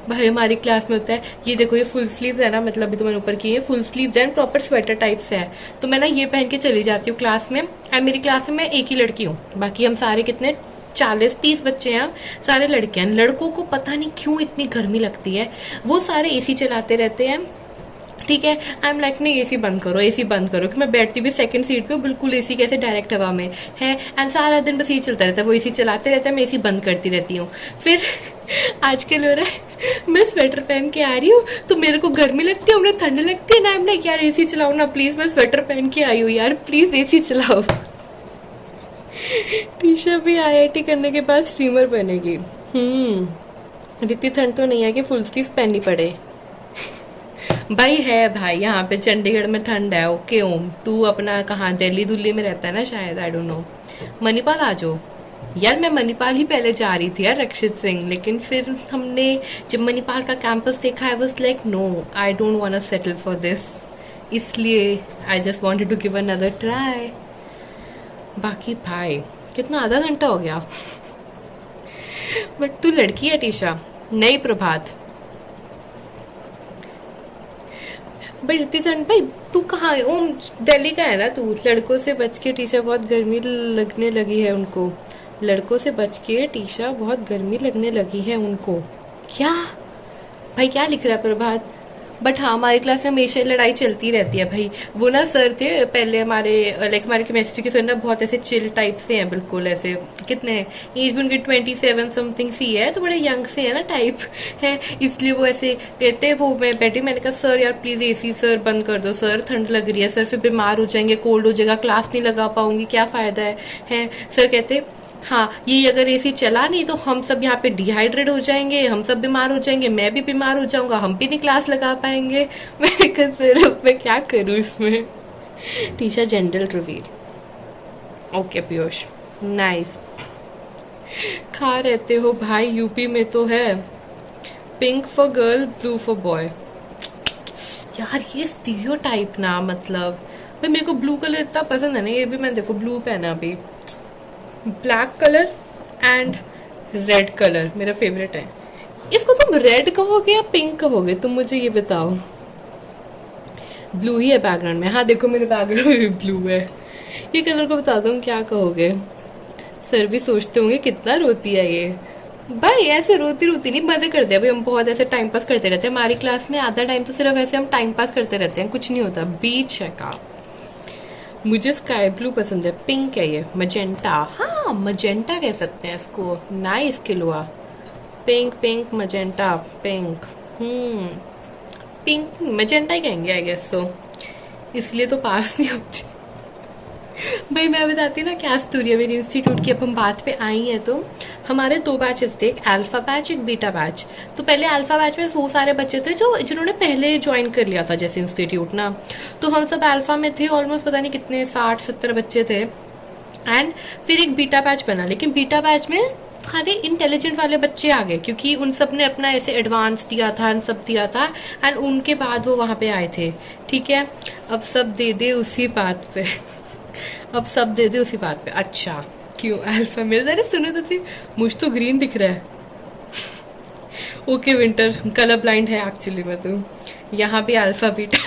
भाई, हमारी क्लास में होता है। ये देखो ये फुल स्लीव्स है ना, मतलब अभी तो मैंने ऊपर की है, full sleeves and proper sweater type से है, तो मैं ना ये पहन के चली जाती हूँ क्लास में। एंड मेरी क्लास में मैं एक ही लड़की हूँ, बाकी हम सारे कितने 40-30 बच्चे हैं, सारे लड़के हैं। लड़कों को पता नहीं क्यों इतनी गर्मी लगती है, वो सारे एसी चलाते रहते हैं। ठीक है आई एम लाइक नहीं एसी बंद करो कि मैं बैठती भी सेकंड सीट पे, बिल्कुल एसी कैसे डायरेक्ट हवा में है। एंड सारा दिन बस ये चलता रहता है, वो एसी चलाते रहता है, मैं एसी बंद करती रहती हूँ। फिर आजकल हो रहा है मैं स्वेटर पहन के आ रही हूँ तो मेरे को गर्मी लगती है, उन्हें ठंड लगती है ना। आई एम लाइक यार एसी चलाओ ना प्लीज, मैं स्वेटर पहन के आई हूँ यार, प्लीज एसी चलाओ। टीशा भी आईआईटी करने के बाद स्ट्रीमर बनेगी। इतनी ठंड तो नहीं है कि फुल स्लीव पहननी पड़े। भाई है भाई, यहाँ पे चंडीगढ़ में ठंड है। ओके ओम, तू अपना कहाँ दिल्ली में रहता है ना शायद, आई डोंट नो। मणिपाल आ जाओ यार। मैं मणिपाल ही पहले जा रही थी यार रक्षित सिंह, लेकिन फिर हमने जब मणिपाल का कैंपस देखा I was like no I don't want to settle for this, इसलिए I just wanted to give another try. बाकी भाई कितना आधा घंटा हो गया। बट तू लड़की है टीशा, नहीं प्रभात। बट इतनी ठंड भाई, तू कहाँ है? ओम दिल्ली का है ना तू? लड़कों से बच के टीशा, बहुत गर्मी लगने लगी है उनको। लड़कों से बच के टीशा, बहुत गर्मी लगने लगी है उनको। क्या भाई क्या लिख रहा है प्रभात? बट हाँ, हमारी क्लास में हमेशा लड़ाई चलती रहती है भाई। वो ना सर थे पहले हमारे, लाइक हमारे केमिस्ट्री के सर ना बहुत ऐसे चिल टाइप से हैं, बिल्कुल ऐसे, कितने एज भी उनकी 27 समथिंग सी है, तो बड़े यंग से है ना टाइप है, इसलिए वो ऐसे कहते हैं। वो मैं बैठी, मैंने कहा सर यार प्लीज एसी सर बंद कर दो सर, ठंड लग रही है सर, फिर बीमार हो जाएंगे, कोल्ड हो जाएगा, क्लास नहीं लगा पाऊंगी, क्या फायदा है। सर कहते हाँ, ये अगर एसी चला नहीं तो हम सब यहाँ पे डिहाइड्रेट हो जाएंगे, हम सब बीमार हो जाएंगे, मैं भी बीमार हो जाऊंगा, हम भी नहीं क्लास लगा पाएंगे। मैंने कहा सर अब मैं क्या करूँ इसमें। Teacher general reveal. Okay Piyush, nice. खा रहते हो भाई, यूपी में तो है pink for girl blue for boy. यार ये स्टीरियोटाइप ना, मतलब भाई मेरे को ब्लू कलर इतना पसंद है ना, ये भी मैं देखो ब्लू पहना अभी, black colour and red colour मेरा फेवरेट है। इसको तुम रेड कहोगे या पिंक कहोगे, तुम मुझे ये बताओ। ब्लू ही है बैकग्राउंड में, हाँ देखो मेरे बैकग्राउंड में भी ब्लू है। ये कलर को बता दो क्या कहोगे। सर भी सोचते होंगे कितना रोती है ये। भाई ऐसे रोती रोती नहीं, मजे करते हैं भाई, हम बहुत ऐसे टाइम पास करते रहते हैं। हमारी क्लास में आधा टाइम तो सिर्फ ऐसे हम टाइम पास करते रहते हैं, कुछ नहीं होता। बीच है का। मुझे स्काई ब्लू पसंद है, पिंक है ये, मजेंटा, हाँ मजेंटा कह सकते हैं इसको, nice Killua. Pink pink magenta pink, pink magenta ही कहेंगे आई गेस सो, इसलिए तो पास नहीं होती। भाई मैं बताती हूँ ना क्या स्टोरी है मेरी इंस्टीट्यूट की। अब हम बात पे आई हैं तो हमारे 2 बैचेस थे, एक अल्फा बैच एक बीटा बैच। तो पहले अल्फा बैच में वो सारे बच्चे थे जो जिन्होंने पहले ज्वाइन कर लिया था जैसे इंस्टीट्यूट ना, तो हम सब अल्फा में थे, ऑलमोस्ट पता नहीं कितने 60-70 बच्चे थे। एंड फिर एक बीटा बैच बना, लेकिन बीटा बैच में सारे इंटेलिजेंट वाले बच्चे आ गए क्योंकि उन सब ने अपना ऐसे एडवांस दिया था, इन सब दिया था, एंड उनके बाद वो वहाँ पे आए थे। ठीक है, अब सब दे दे उसी बात पे अब सब दे दे उसी बात पे। अच्छा क्यों अल्फा मिल रहा है, सुनो तो सी, मुझ तो ग्रीन दिख रहा है। ओके विंटर, कलर ब्लाइंड है एक्चुअली मैं तो। यहाँ भी अल्फा बीटा।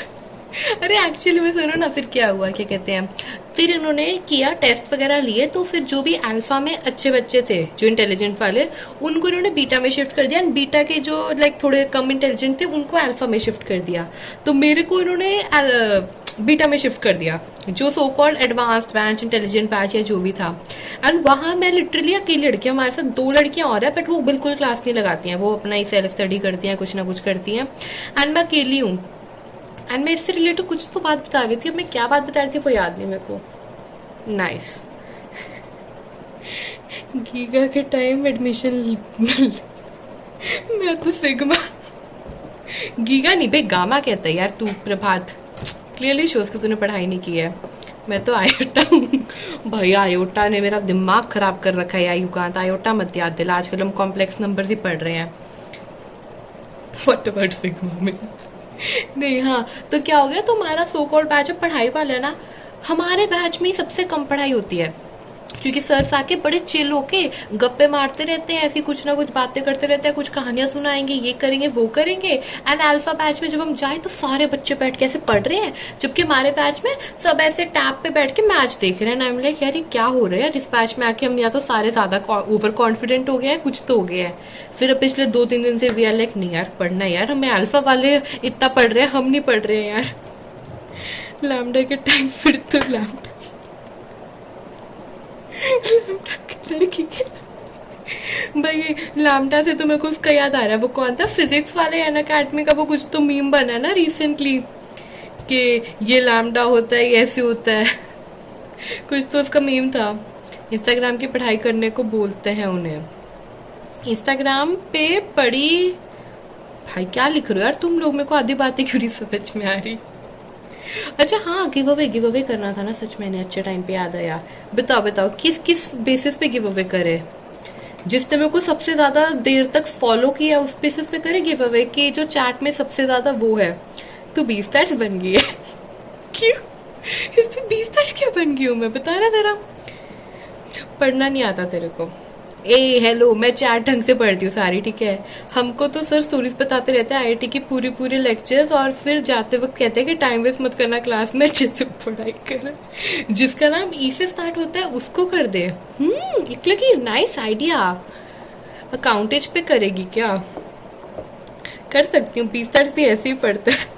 अरे एक्चुअली में सुनो ना, फिर क्या हुआ, क्या कहते हैं, फिर इन्होंने किया टेस्ट वगैरह लिए, तो फिर जो भी अल्फा में अच्छे बच्चे थे जो इंटेलिजेंट वाले, उनको इन्होंने बीटा में शिफ्ट कर दिया, एंड बीटा के जो लाइक थोड़े कम इंटेलिजेंट थे उनको अल्फा में शिफ्ट कर दिया। तो मेरे को इन्होंने बीटा में शिफ्ट कर दिया, जो so called advanced batch, intelligent batch या जो भी था। एंड वहाँ मैं लिटरली अकेली लड़की, हमारे साथ 2 लड़कियां और है, बट वो बिल्कुल क्लास नहीं लगाती हैं, वो अपना ही सेल्फ स्टडी करती हैं, कुछ ना कुछ करती हैं, एंड मैं अकेली हूँ। एंड मैं इससे रिलेटेड कुछ तो बात बता रही थी, अब मैं क्या बात बता रही थी वो याद नहीं मेरे को। नाइस। गीगा के टाइम एडमिशन मैं तो सिग्मा, गीगा नहीं भाई गामा कहता है यार तू। प्रभात क्लियरली शोज कि तूने पढ़ाई नहीं की है। मैं तो आयोटा हूँ भाई, आयोटा ने मेरा दिमाग खराब कर रखा है। युगांत आयोटा मत याद दिला, आजकल हम कॉम्प्लेक्स नंबर्स ही पढ़ रहे हैं। व्हाट अबाउट सिग्मा में नहीं, हाँ तो क्या हो गया, तो हमारा सो कॉल्ड बैच पढ़ाई वाला है ना, हमारे बैच में ही सबसे कम पढ़ाई होती है, क्योंकि सर्स आके बड़े चिल होके गप्पे मारते रहते हैं, ऐसी कुछ ना कुछ बातें करते रहते हैं, कुछ कहानियां सुनाएंगे, ये करेंगे वो करेंगे। एंड अल्फा बैच में जब हम जाए तो सारे बच्चे बैठ के ऐसे पढ़ रहे हैं, जबकि हमारे बैच में सब ऐसे टैब पे बैठ के मैच देख रहे हैं। आई एम लाइक यार ये क्या हो रहा है यार, इस बैच में आके हम या तो सारे ज्यादा ओवर कॉन्फिडेंट हो गए हैं, कुछ तो हो गया है। फिर पिछले 2-3 दिन से वी आर लाइक नहीं यार पढ़ना है यार, हमें अल्फा वाले इतना पढ़ रहे हैं, हम नहीं पढ़ रहे हैं यार। लैम्डा के टाइम फिर तो लैम्डा लड़की के भाई, लैम्डा से तो मेरे को उसका याद आ रहा है, वो कौन था फिजिक्स वाले अन अकेडमी का, वो कुछ तो मीम बना है ना रिसेंटली कि ये लैम्डा होता है, ये ऐसे होता है, कुछ तो उसका मीम था। इंस्टाग्राम की पढ़ाई करने को बोलते हैं उन्हें, इंस्टाग्राम पे पढ़ी। भाई क्या लिख रहे हो यार तुम लोग, मेरे को आधी बातें क्यों नहीं समझ में आ रही। अच्छा हाँ, गिव अवे करना था ना, सच मैंने अच्छे टाइम पे याद आया। बताओ बताओ किस किस बेसिस पे गिव अवे करे, जिसने मेरे को सबसे ज्यादा देर तक फॉलो किया उस बेसिस पे करे गिव अवे, कि जो चैट में सबसे ज्यादा वो है। तू 20 स्टार्स बन गई है क्यों, इस पे 20 स्टार्स क्यों बन गई हूँ मैं, बता रहा तेरा पढ़ना नहीं आता तेरे को। ए हेलो, मैं चैट ढंग से पढ़ती हूँ सारी, ठीक है। हमको तो सर स्टोरीज बताते रहते हैं आईआईटी की पूरी लेक्चर्स, और फिर जाते वक्त कहते हैं कि टाइम वेस्ट मत करना क्लास में, अच्छे से पढ़ाई कर। जिसका नाम ई से स्टार्ट होता है उसको कर दे। इतने की नाइस आइडिया। अकाउंटेज पे करेगी क्या, कर सकती हूँ, पीसर्स भी ऐसे ही पड़ता है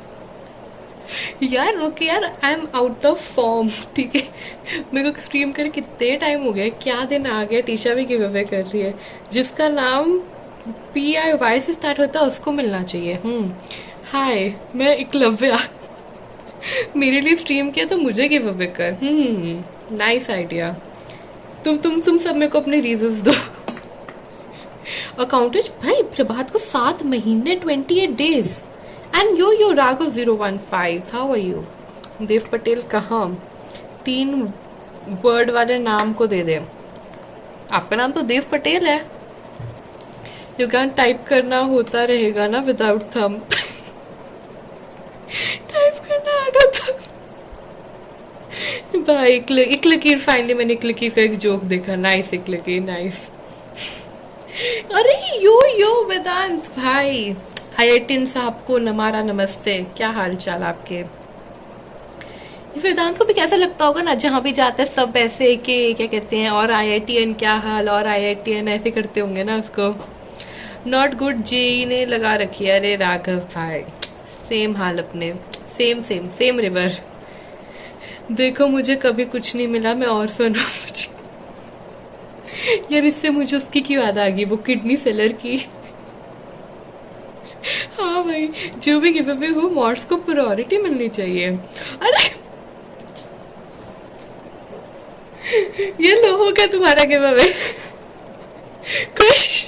यार। ओके यार, I am out of form, ठीक है। मेरे को स्ट्रीम कर कितने टाइम हो गया, क्या दिन आ गया। टीशा भी गिव अवे कर रही है। जिसका नाम PIY से स्टार्ट होता है उसको मिलना चाहिए। हाय, मैं एकलव्या मेरे लिए स्ट्रीम किया तो मुझे गिव अवे कर। Nice idea. तुम सब मेरे को अपने रीजंस दो। अकाउंटेज भाई प्रभात को 7 महीने 28 days. And yo Raghav 015, how are you? Dev Patel कहाँ? 3 वर्ड वाले नाम को दे दे। आपका नाम तो देव पटेल है। यू कैन टाइप करना होता रहेगा ना विदाउट थंब टाइप करना आता था भाई। एक लकीर, फाइनली मैंने एक लकीर का एक जोक देखा। नाइस, एक लकीर, नाइस। अरे यो वेदांत भाई, IITian साहब को हमारा नमस्ते। क्या हाल चाल आपके? वेदांत को भी कैसा लगता होगा ना, जहाँ भी जाता है सब ऐसे कि क्या कहते हैं, और IITian क्या हाल, और IITian ऐसे करते होंगे ना उसको। नॉट गुड जी ने लगा रखी है। अरे राघव भाई सेम हाल अपने, सेम रिवर। देखो मुझे कभी कुछ नहीं मिला, मैं ऑर्फन हूँ। मुझे यार इससे मुझे उसकी क्यों याद आ गई, वो किडनी सेलर की। हाँ भाई, जो भी गिव अवे हो मॉड्स को प्रायोरिटी मिलनी चाहिए। अरे ये लो, हो गया तुम्हारा गिव अवे। खुश।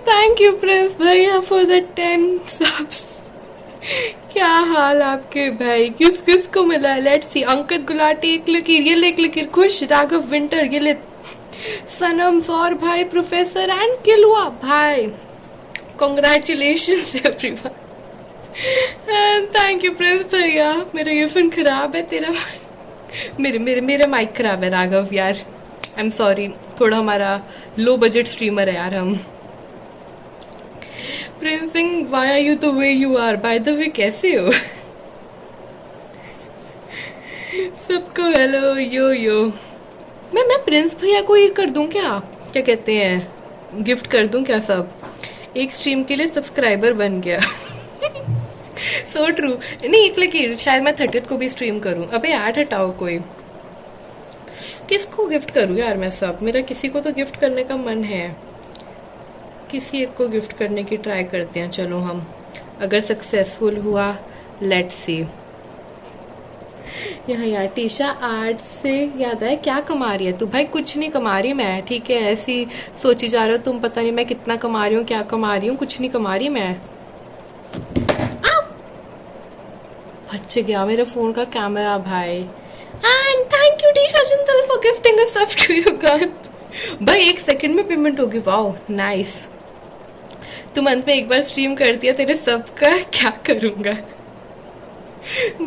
थैंक यू प्रिंस भैया फॉर द 10 सब्स। क्या हाल आपके भाई? किस किस को मिला? Let's see. अंकित गुलाटी एक लकीर, ये ले एक लकीर। खुश राघव विंटर, ये ले। सनम फॉर भाई, प्रोफेसर एंड किलुआ भाई। Congratulation everyone. Thank you Prince भैया। मेरा ईयरफोन खराब है, तेरा मेरा माइक खराब है राघव यार। आई एम सॉरी, थोड़ा हमारा लो बजट स्ट्रीमर है यार हम। Prince Singh, why are you the way you are? By the way कैसे हो? सबको हेलो। यो मैं प्रिंस भैया को ये कर दूं क्या कहते हैं, गिफ्ट कर दूं क्या? सब एक स्ट्रीम के लिए सब्सक्राइबर बन गया। So true. नहीं एक लकीर, शायद मैं 30th को भी स्ट्रीम करूं। अबे ऐड हटाओ कोई। किसको गिफ्ट करूं यार मैं? सब मेरा किसी को तो गिफ्ट करने का मन है। किसी एक को गिफ्ट करने की ट्राई करते हैं चलो हम, अगर सक्सेसफुल हुआ लेट्स सी। यहाँ यार टीशा आर्ट से याद है, क्या कमा रही है तू? भाई कुछ नहीं कमा रही मैं, ठीक है, ऐसी सोची जा रहे हो तुम। पता नहीं मैं कितना कमा रही हूँ, क्या कमा रही हूँ, कुछ नहीं कमा रही मैं। बच गया मेरे फोन का कैमरा भाई। And thank you Tisha Jindal for gifting a sub to you guys. भाई 1 सेकंड में पेमेंट होगी, वाओ नाइस। तू मंथ में एक बार स्ट्रीम करती है, तेरे सब का क्या करूंगा।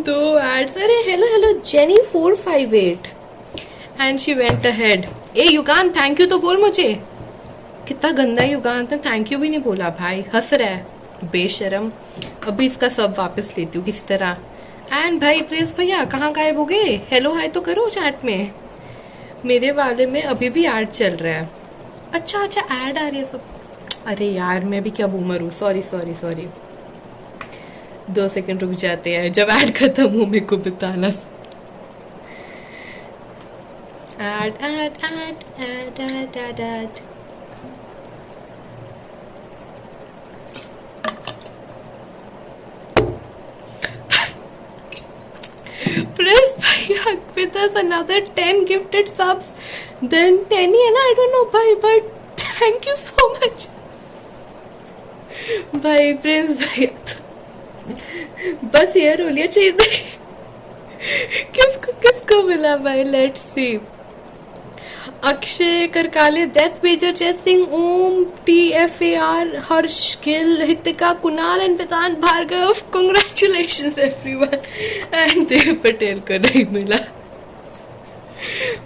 2 एड्स। अरे hello Jenny 458 and she went ahead. ए युगान थैंक यू तो बोल मुझे। कितना गंदा युगान था, थैंक यू भी नहीं बोला भाई, हंस रहा है बेशरम। अभी इसका सब वापस लेती हूँ किसी तरह। एंड भाई प्रिंस भैया कहाँ गायब हो गए? हेलो हाय तो करो चैट में। मेरे वाले में अभी भी ऐड चल रहा है। अच्छा ऐड आ रही है सब। अरे यार मैं भी क्या बूमर हूँ, सॉरी 2 सेकंड रुक जाते हैं, जब ऐड खत्म हो मेरे को बताना। ऐड। प्रिंस भैया with us another 10 gifted subs, then 10 ही है ना, I don't know भाई, but thank you so much भाई। प्रिंस भैया बस ये रोलिया चाहिए। किसको मिला भाई? Let's see. Akshay Karkale, death major, Jay Singh, Om, TFAR, Harsh Gill, Hitika, Kunal and Vedant Bhargav. Congratulations everyone. And Dev Patel को नहीं मिला,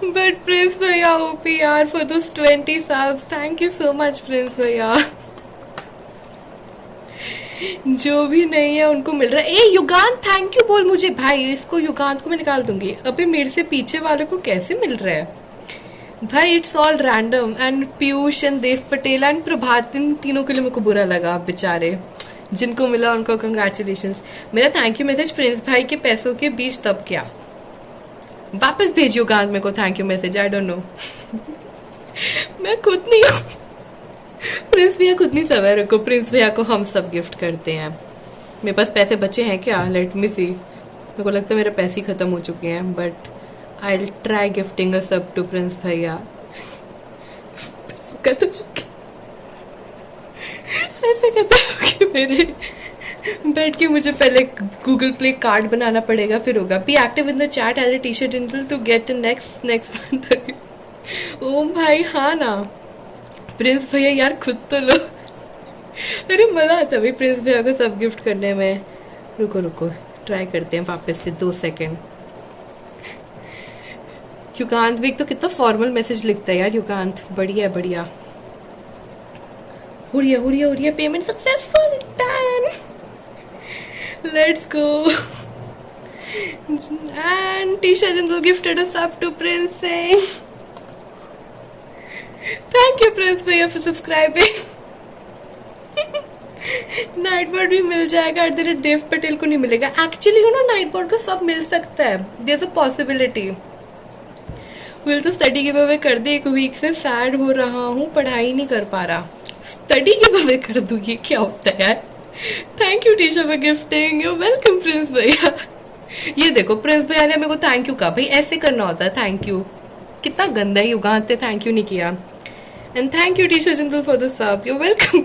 बट प्रिंस भैया OPR for those 20 subs। Thank you so much Prince भैया। जो भी नहीं है उनको मिल रहा है। ए युगान थैंक यू बोल मुझे भाई। इसको युगान को मैं निकाल दूंगी। अबे मेरे से पीछे वाले को कैसे मिल रहा है? भाई it's all random, and Piyush and Dev Patel and Prabhat, इन तीनों के लिए मेरे को बुरा लगा बेचारे। जिनको मिला उनको कंग्रेचुलेशंस। मेरा थैंक यू मैसेज प्रिंस भाई के पैसों के बीच तब क्या, वापस भेजियो गांध मेरे को thank you message, I don't no. मैं खुद नहीं हूँ। प्रिंस भैया खुद नहीं सवै, रखो प्रिंस भैया को हम सब गिफ्ट करते हैं। मेरे पास पैसे बचे हैं क्या, लेट मी सी। मेरे को लगता है मेरे पैसे खत्म हो चुके हैं, but I will try gifting a sub to Prince भैया। ऐसे कहते हो मेरे बैठ के मुझे पहले गूगल प्ले कार्ड बनाना पड़ेगा, फिर होगा। Be active in the chat as a T shirt until to get next month. Oh भाई हाँ ना, प्रिंस भैया यार खुद तो लो। अरे मजा आता है भाई प्रिंस भैया को सब गिफ्ट करने में। रुको रुको ट्राई करते हैं वापस से, 2 सेकेंड। युगांत भी तो कितना फॉर्मल मैसेज लिखता है यार युगांत, बढ़िया बढ़िया। हुरिया हुरिया हुरिया, payment successful, done, let's go. And Tisha Jindal gifted a sub to Prince Singh. Thank you Prince भैया फॉर सब्सक्राइबिंग। नाइट बोर्ड भी मिल जाएगा, देव पटेल को नहीं मिलेगा। Actually you know night board का सब मिल सकता है, there is a possibility. Will तो स्टडी गिव अवे कर दे, 1 वीक से सैड हो रहा हूँ, पढ़ाई नहीं कर पा रहा। स्टडी गिव अवे कर दूंगी, क्या होता है यार। Thank you teacher for gifting, you welcome Prince भैया। ये देखो प्रिंस भैया ने मेरे को थैंक यू कहा, भाई ऐसे करना होता है थैंक यू। कितना गंदा है युगांत, थैंक यू नहीं किया। And thank you teacher Jindal for the sub, you welcome.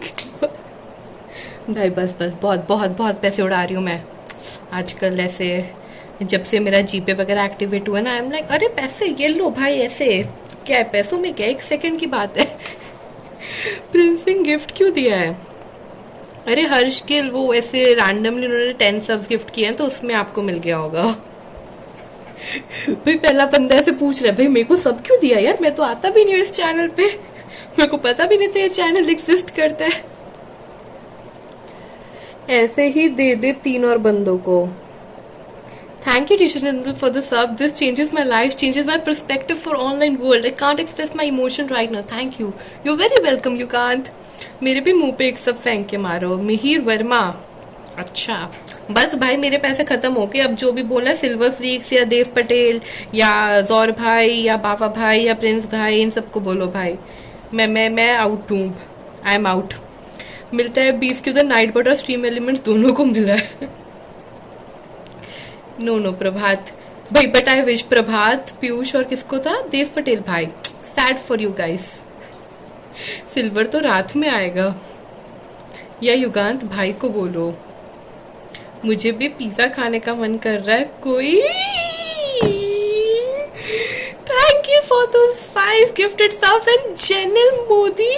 भाई बस बस बहुत बहुत बहुत पैसे उड़ा रही हूँ मैं आजकल। ऐसे जब से मेरा जीपे वगैरह एक्टिवेट हुआ ना, आई एम लाइक अरे पैसे ये लो भाई, ऐसे क्या है पैसों में, क्या 1 सेकंड की बात है। प्रिंसिंग गिफ्ट क्यों दिया है? अरे हर्ष के वो ऐसे रैंडमली उन्होंने 10 सब्स गिफ्ट किए हैं, तो उसमें आपको मिल गया होगा। भाई पहला बंदा ऐसे पूछ रहा है भाई मेरे को सब क्यों दिया यार, मैं तो आता भी नहीं हूँ इस चैनल पे, मेरे को पता भी नहीं था ये चैनल एग्जिस्ट करता है। ऐसे ही दे दे 3 और बंदों को। Thank you, Tisha Jindal, for the sub. This changes my life, changes my perspective for online world. I can't express my emotion right now. Thank you. You're very welcome. You can't. मेरे भी मुंह पे एक सब फेंक के मारो। मिहिर वर्मा, अच्छा बस भाई मेरे पैसे खत्म हो गए। अब जो भी बोलना सिल्वर फ्रीक्स या देव पटेल या जौर भाई या बाबा भाई या प्रिंस भाई, इन सबको बोलो भाई। मैं आउट हूँ, आई एम आउट। मिलता है 20 के उधर नाइट बट और स्ट्रीम एलिमेंट्स दोनों को मिला है। नो प्रभात भाई, बट आई विश प्रभात, पीयूष और किसको था, देव पटेल भाई। Sad for you guys. Silver तो रात में आएगा। या युगांत भाई को बोलो मुझे भी पिज्जा खाने का मन कर रहा है कोई। Thank you for those 5 gifted subs and Jenil Modi,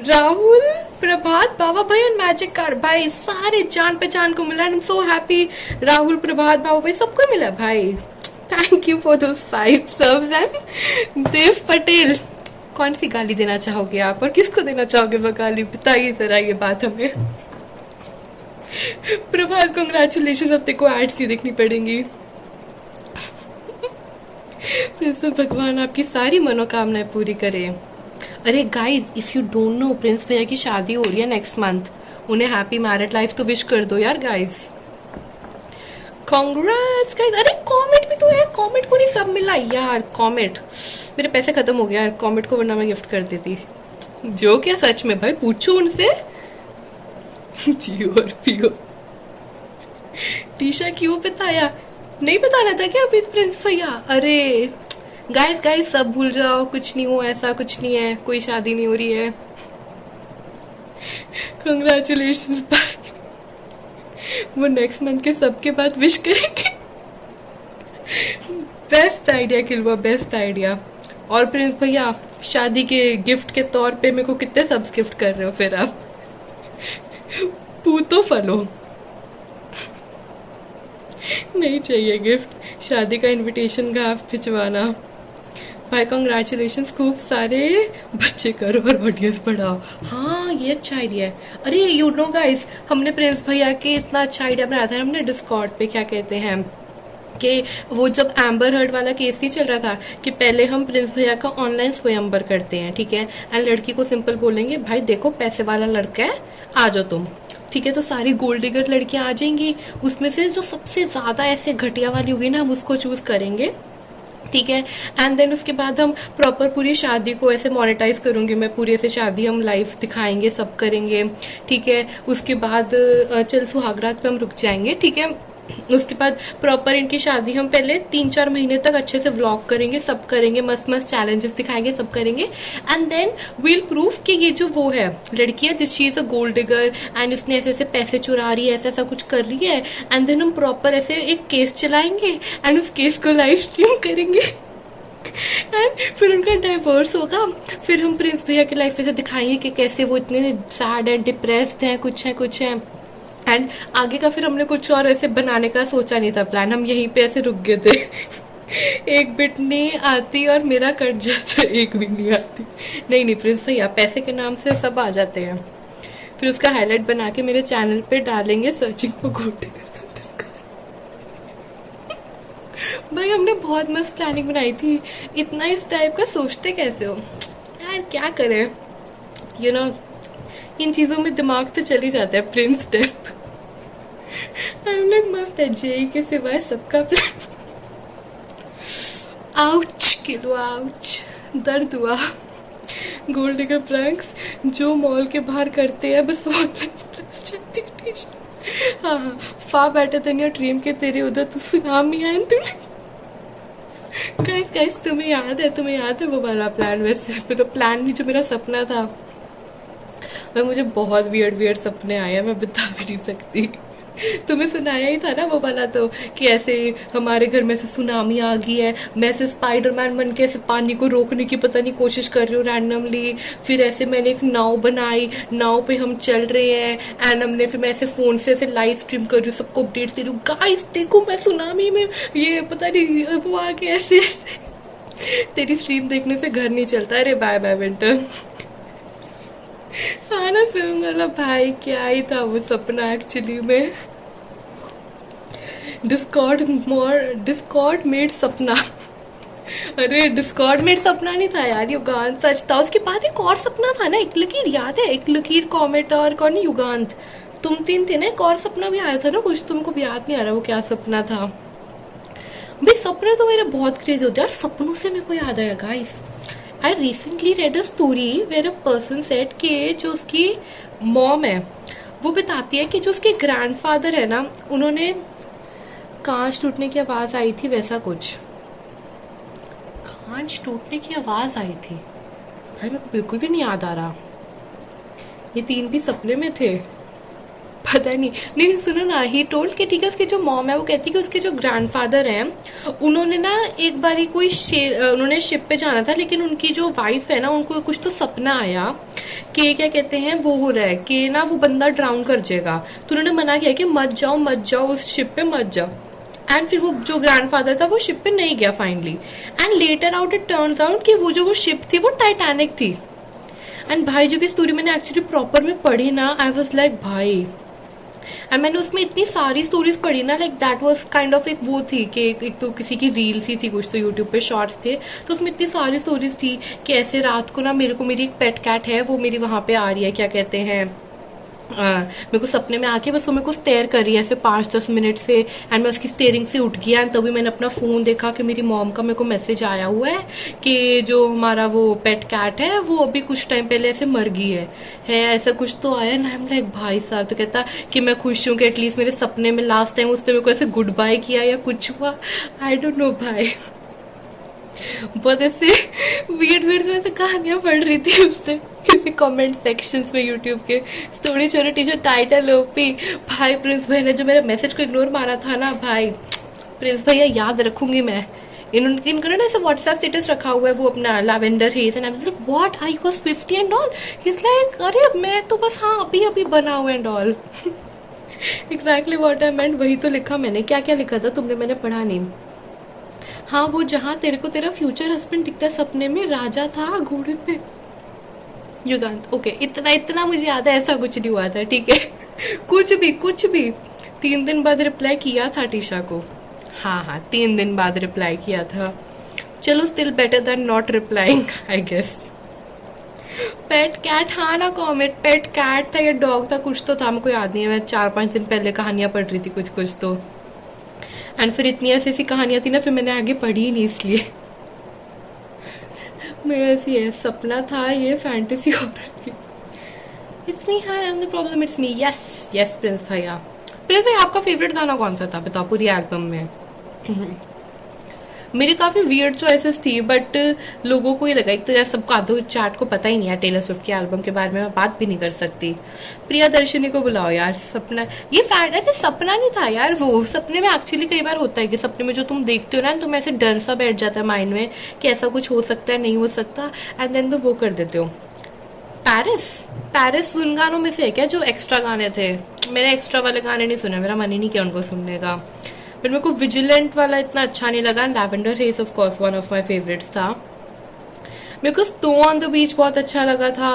Rahul, Prabhat, Baba भाई और मैजिक कार भाई, सारे जान पहचान को मिला। I am so happy. Rahul, Prabhat, Baba भाई सबको मिला भाई। Thank you for those 5 subs and Dev Patel. कौन सी गाली देना चाहोगे आप और किसको देना चाहोगे वो गाली, बताइए जरा ये बात हमें। प्रभात कांग्रेचुलेशन, अब तेको एड्स ही देखनी पड़ेंगी। प्रिंस भगवान आपकी सारी मनोकामनाएं पूरी करे। अरे guys if you don't know, Prince भैया की शादी हो रही है नेक्स्ट मंथ, उन्हें हैप्पी मैरिड लाइफ तो विश कर दो यार गाइज। Congrats guys. अरे कॉमेट भी तो है, कॉमेट को नहीं सब मिला यार। कॉमेट, मेरे पैसे खत्म हो गए यार, कॉमेट को वरना मैं गिफ्ट कर देती। जो क्या सच में भाई, पूछो उनसे। जियो और पियो। टीशा क्यों बताया, नहीं बताना था क्या अभी प्रिंस भैया? अरे गाइस सब भूल जाओ, कुछ नहीं हो, ऐसा कुछ नहीं है, कोई शादी नहीं हो रही है। कंग्रेचुलेशंस भाई, वो नेक्स्ट मंथ के सबके बाद विश करेंगे। Best idea Killua, best idea. और प्रिंस भैया शादी के गिफ्ट के तौर पे मेरे को कितने सब्स गिफ्ट कर रहे हो फिर आप? पूतो फलो। नहीं चाहिए गिफ्ट, शादी का इनविटेशन का आप भिजवाना भाई। कॉन्ग्रेचुलेशंस, खूब सारे बच्चे करो और ऑडियंस बढ़ाओ। हाँ ये अच्छा आइडिया है। अरे यू नो गाइस, हमने प्रिंस भैया के इतना अच्छा आइडिया बनाया था, हमने डिस्कॉर्ड पे क्या कहते हैं कि वो जब एम्बर हर्ड वाला केस नहीं चल रहा था कि पहले हम प्रिंस भैया का ऑनलाइन स्वयंवर करते हैं, ठीक है, एंड लड़की को सिंपल बोलेंगे भाई देखो पैसे वाला लड़का है, आ जाओ तुम, ठीक है, तो सारी गोल्ड डिगर लड़कियां आ जाएंगी, उसमें से जो सबसे ज्यादा ऐसे घटिया वाली होगी ना हम उसको चूज करेंगे, ठीक है, एंड देन उसके बाद हम प्रॉपर पूरी शादी को ऐसे मोनेटाइज करूंगी मैं, पूरी ऐसे शादी हम लाइव दिखाएंगे, सब करेंगे, ठीक है, उसके बाद चल सुहागरात पे हम रुक जाएंगे, ठीक है, उसके बाद प्रॉपर इनकी शादी हम पहले 3-4 महीने तक अच्छे से व्लॉग करेंगे, सब करेंगे, मस्त मस्त चैलेंजेस दिखाएंगे, सब करेंगे, एंड देन वील प्रूफ कि ये जो वो है लड़की है जिस चीज गोल्ड डिगर एंड इसने ऐसे ऐसे पैसे चुरा रही है, ऐसा ऐसा कुछ कर रही है, एंड देन हम प्रॉपर ऐसे एक केस चलाएंगे एंड उस केस को लाइव स्ट्रीम करेंगे एंड फिर उनका डाइवोर्स होगा, फिर हम प्रिंस भैया की लाइफ ऐसे दिखाएंगे कि कैसे वो इतने सैड एंड डिप्रेस्ड हैं, कुछ है एंड आगे का फिर हमने कुछ और ऐसे बनाने का सोचा नहीं था प्लान, हम यहीं पे ऐसे रुक गए थे एक बिट नहीं आती और मेरा कट जाता, एक भी नहीं आती, नहीं प्रिंस भैया पैसे के नाम से सब आ जाते हैं, फिर उसका हाईलाइट बना के मेरे चैनल पे डालेंगे, सर्चिंग फॉर गोल्ड डिगर। भाई हमने बहुत मस्त प्लानिंग बनाई थी, इतना इस टाइप का सोचते कैसे हो यार, क्या करें, यू नो इन चीजों में दिमाग तो चली जाता है, प्रिंस स्टेप हम लोग मस्त है, जेई के सिवाय सबका प्लान, आउच किलो आउच, दर्द हुआ, गोल्ड डिगर प्रैंक्स जो मॉल के बाहर करते हैं बस हाँ far better than your dream के तेरे उधर तो सुनामी आए तुम्हें गाइस तुम्हें याद है वो वाला प्लान, वैसे तो प्लान नहीं जो मेरा सपना था, भाई मुझे बहुत वियर्ड सपने आए हैं, मैं बता भी नहीं सकती, तुम्हें सुनाया ही था ना वो वाला तो कि ऐसे हमारे घर में से सुनामी आ गई है, मैं ऐसे स्पाइडरमैन बन के ऐसे पानी को रोकने की पता नहीं कोशिश कर रही हूँ रैंडमली, फिर ऐसे मैंने एक नाव बनाई, नाव पे हम चल रहे हैं एंड हमने फिर मैं ऐसे फोन से ऐसे लाइव स्ट्रीम कर रही हूँ, सबको अपडेट्स दे रही हूँ, गाइस देखो मैं सुनामी में, ये पता नहीं वो आगे ऐसे तेरी स्ट्रीम देखने से घर नहीं चलता, अरे बाय बाय विंटर हाँ ना सुन वाला भाई, क्या ही था वो सपना एक्चुअली में, डिस्कॉर्ड मेड सपना अरे डिस्कॉर्ड मेड सपना नहीं था यार, युगांत सच था, उसके बाद एक और सपना था ना, एक लकीर याद है, एक लकीर कॉमेट और कौन युगांत, तुम तीन थे ना, एक और सपना भी आया था ना कुछ, तुमको याद नहीं आ रहा वो क्या सपना था, भाई सपने तो मेरे बहुत क्रेजी होते हैं यार, सपनों से मेरे को याद आया guys, I recently read a story where a person said कि जो उसकी मॉम है वो बताती है कि जो उसके ग्रैंडफादर है ना, उन्होंने कांच टूटने की आवाज आई थी, वैसा कुछ कांच टूटने की आवाज आई थी, भाई मेरे को बिल्कुल भी नहीं याद आ रहा, ये तीन भी सपने में थे, पता नहीं सुनो ना, ही टोल्ड कि ठीक है उसकी जो मॉम है वो कहती है कि उसके जो ग्रैंडफादर हैं उन्होंने ना एक बारी कोई उन्होंने शिप पे जाना था, लेकिन उनकी जो वाइफ है ना उनको कुछ तो सपना आया कि क्या कहते हैं वो हो रहा है कि ना वो बंदा ड्राउन कर जाएगा, तो उन्होंने मना किया कि मत जाओ उस शिप पे मत जाओ, एंड फिर वो जो ग्रैंडफादर था वो शिप पे नहीं गया finally, and later out it turns out कि वो जो वो शिप थी वो टाइटैनिक थी, एंड भाई जब ये स्टोरी मैंने एक्चुअली प्रॉपर में पढ़ी ना, आई वाज लाइक भाई, एंड मैंने उसमें इतनी सारी स्टोरीज पढ़ी ना, like that was kind of एक वो थी कि एक तो किसी की रील्स ही थी, कुछ तो यूट्यूब पे शॉर्ट्स थे, तो उसमें इतनी सारी स्टोरीज थी कि ऐसे रात को ना मेरे को मेरी एक पेट कैट है वो मेरी वहाँ पे आ रही है, क्या कहते हैं मेरे को सपने में आके बस वो मेरे को स्टेयर कर रही है ऐसे 5-10 मिनट से, एंड मैं उसकी स्टेयरिंग से उठ गया, एंड तभी मैंने अपना फ़ोन देखा कि मेरी मॉम का मेरे को मैसेज आया हुआ है कि जो हमारा वो पेट कैट है वो अभी कुछ टाइम पहले ऐसे मर गई है ऐसा कुछ तो आया ना, हम लाइक भाई साहब, तो कहता कि मैं खुश हूँ कि एटलीस्ट मेरे सपने में लास्ट टाइम उसने मेरे को ऐसे गुड बाय किया या कुछ हुआ, आई डोंट नो भाई, बहुत ऐसे वियर्ड में से कहानियां पढ़ रही थी उससे किसी कमेंट सेक्शंस में यूट्यूब के, स्टोरी छोटे टीचर टाइटल ओपी, भाई प्रिंस भाई ने जो मेरे मैसेज को इग्नोर मारा था ना, भाई प्रिंस भैया याद रखूंगी मैं, इनका ना ऐसे व्हाट्सएप स्टेटस रखा हुआ है वो अपना lavender haze, and I was like what I was 50 and all, he is like अरे मैं तो बस हाँ अभी बना हुआ and all exactly what I meant, वही तो लिखा मैंने, क्या क्या लिखा था तुमने, मैंने पढ़ा नहीं, हाँ वो जहाँ तेरे को तेरा फ्यूचर हस्बैंड दिखता है सपने में, राजा था घोड़े पे, युगांत, ओके इतना मुझे याद है, ऐसा कुछ नहीं हुआ था, ठीक है कुछ भी 3 दिन बाद रिप्लाई किया था टीशा को, हाँ हाँ, 3 दिन बाद रिप्लाई किया था। चलो still better than not replying I guess. Pet cat, हाँ ना कॉमेट, पेट कैट था या डॉग था, कुछ तो था, मेरे को याद नहीं है। मैं 4-5 दिन पहले कहानियाँ पढ़ रही थी कुछ कुछ तो, एंड फिर इतनी ऐसी ऐसी कहानियाँ थी ना, फिर मैंने आगे पढ़ी ही नहीं इसलिए। मेरा ऐसी है सपना था ये फैंटेसी हॉरर की। It's me, hi I am the problem, it's me, yes yes Prince भैया। प्रिंस भाई आपका फेवरेट गाना कौन सा था बताओ पूरी एल्बम में? मेरी काफ़ी वियर्ड चॉइसेस थी, बट लोगों को ये लगा, एक तो यार सबको आधो चार्ट को पता ही नहीं है टेलर स्विफ्ट की एल्बम के बारे में, मैं बात भी नहीं कर सकती। प्रिया दर्शनी को बुलाओ यार, सपना ये फैन, अरे सपना नहीं था यार, वो सपने में एक्चुअली कई बार होता है कि सपने में जो तुम देखते हो ना, तुम्हें ऐसे डर सा बैठ जाता है माइंड में कि ऐसा कुछ हो सकता है, नहीं हो सकता, एंड देन तुम वो कर देते हो। पैरिस, पैरिस उन गानों में से है क्या जो एक्स्ट्रा गाने थे? मैंने एक्स्ट्रा वाले गाने नहीं सुने, मेरा मन ही नहीं किया उनको सुनने का। बट मेरे को विजिलेंट वाला इतना अच्छा नहीं लगा। Lavender hedge of course one of my favourites था। मेरे को स्नो ऑन द बीच बहुत अच्छा लगा था।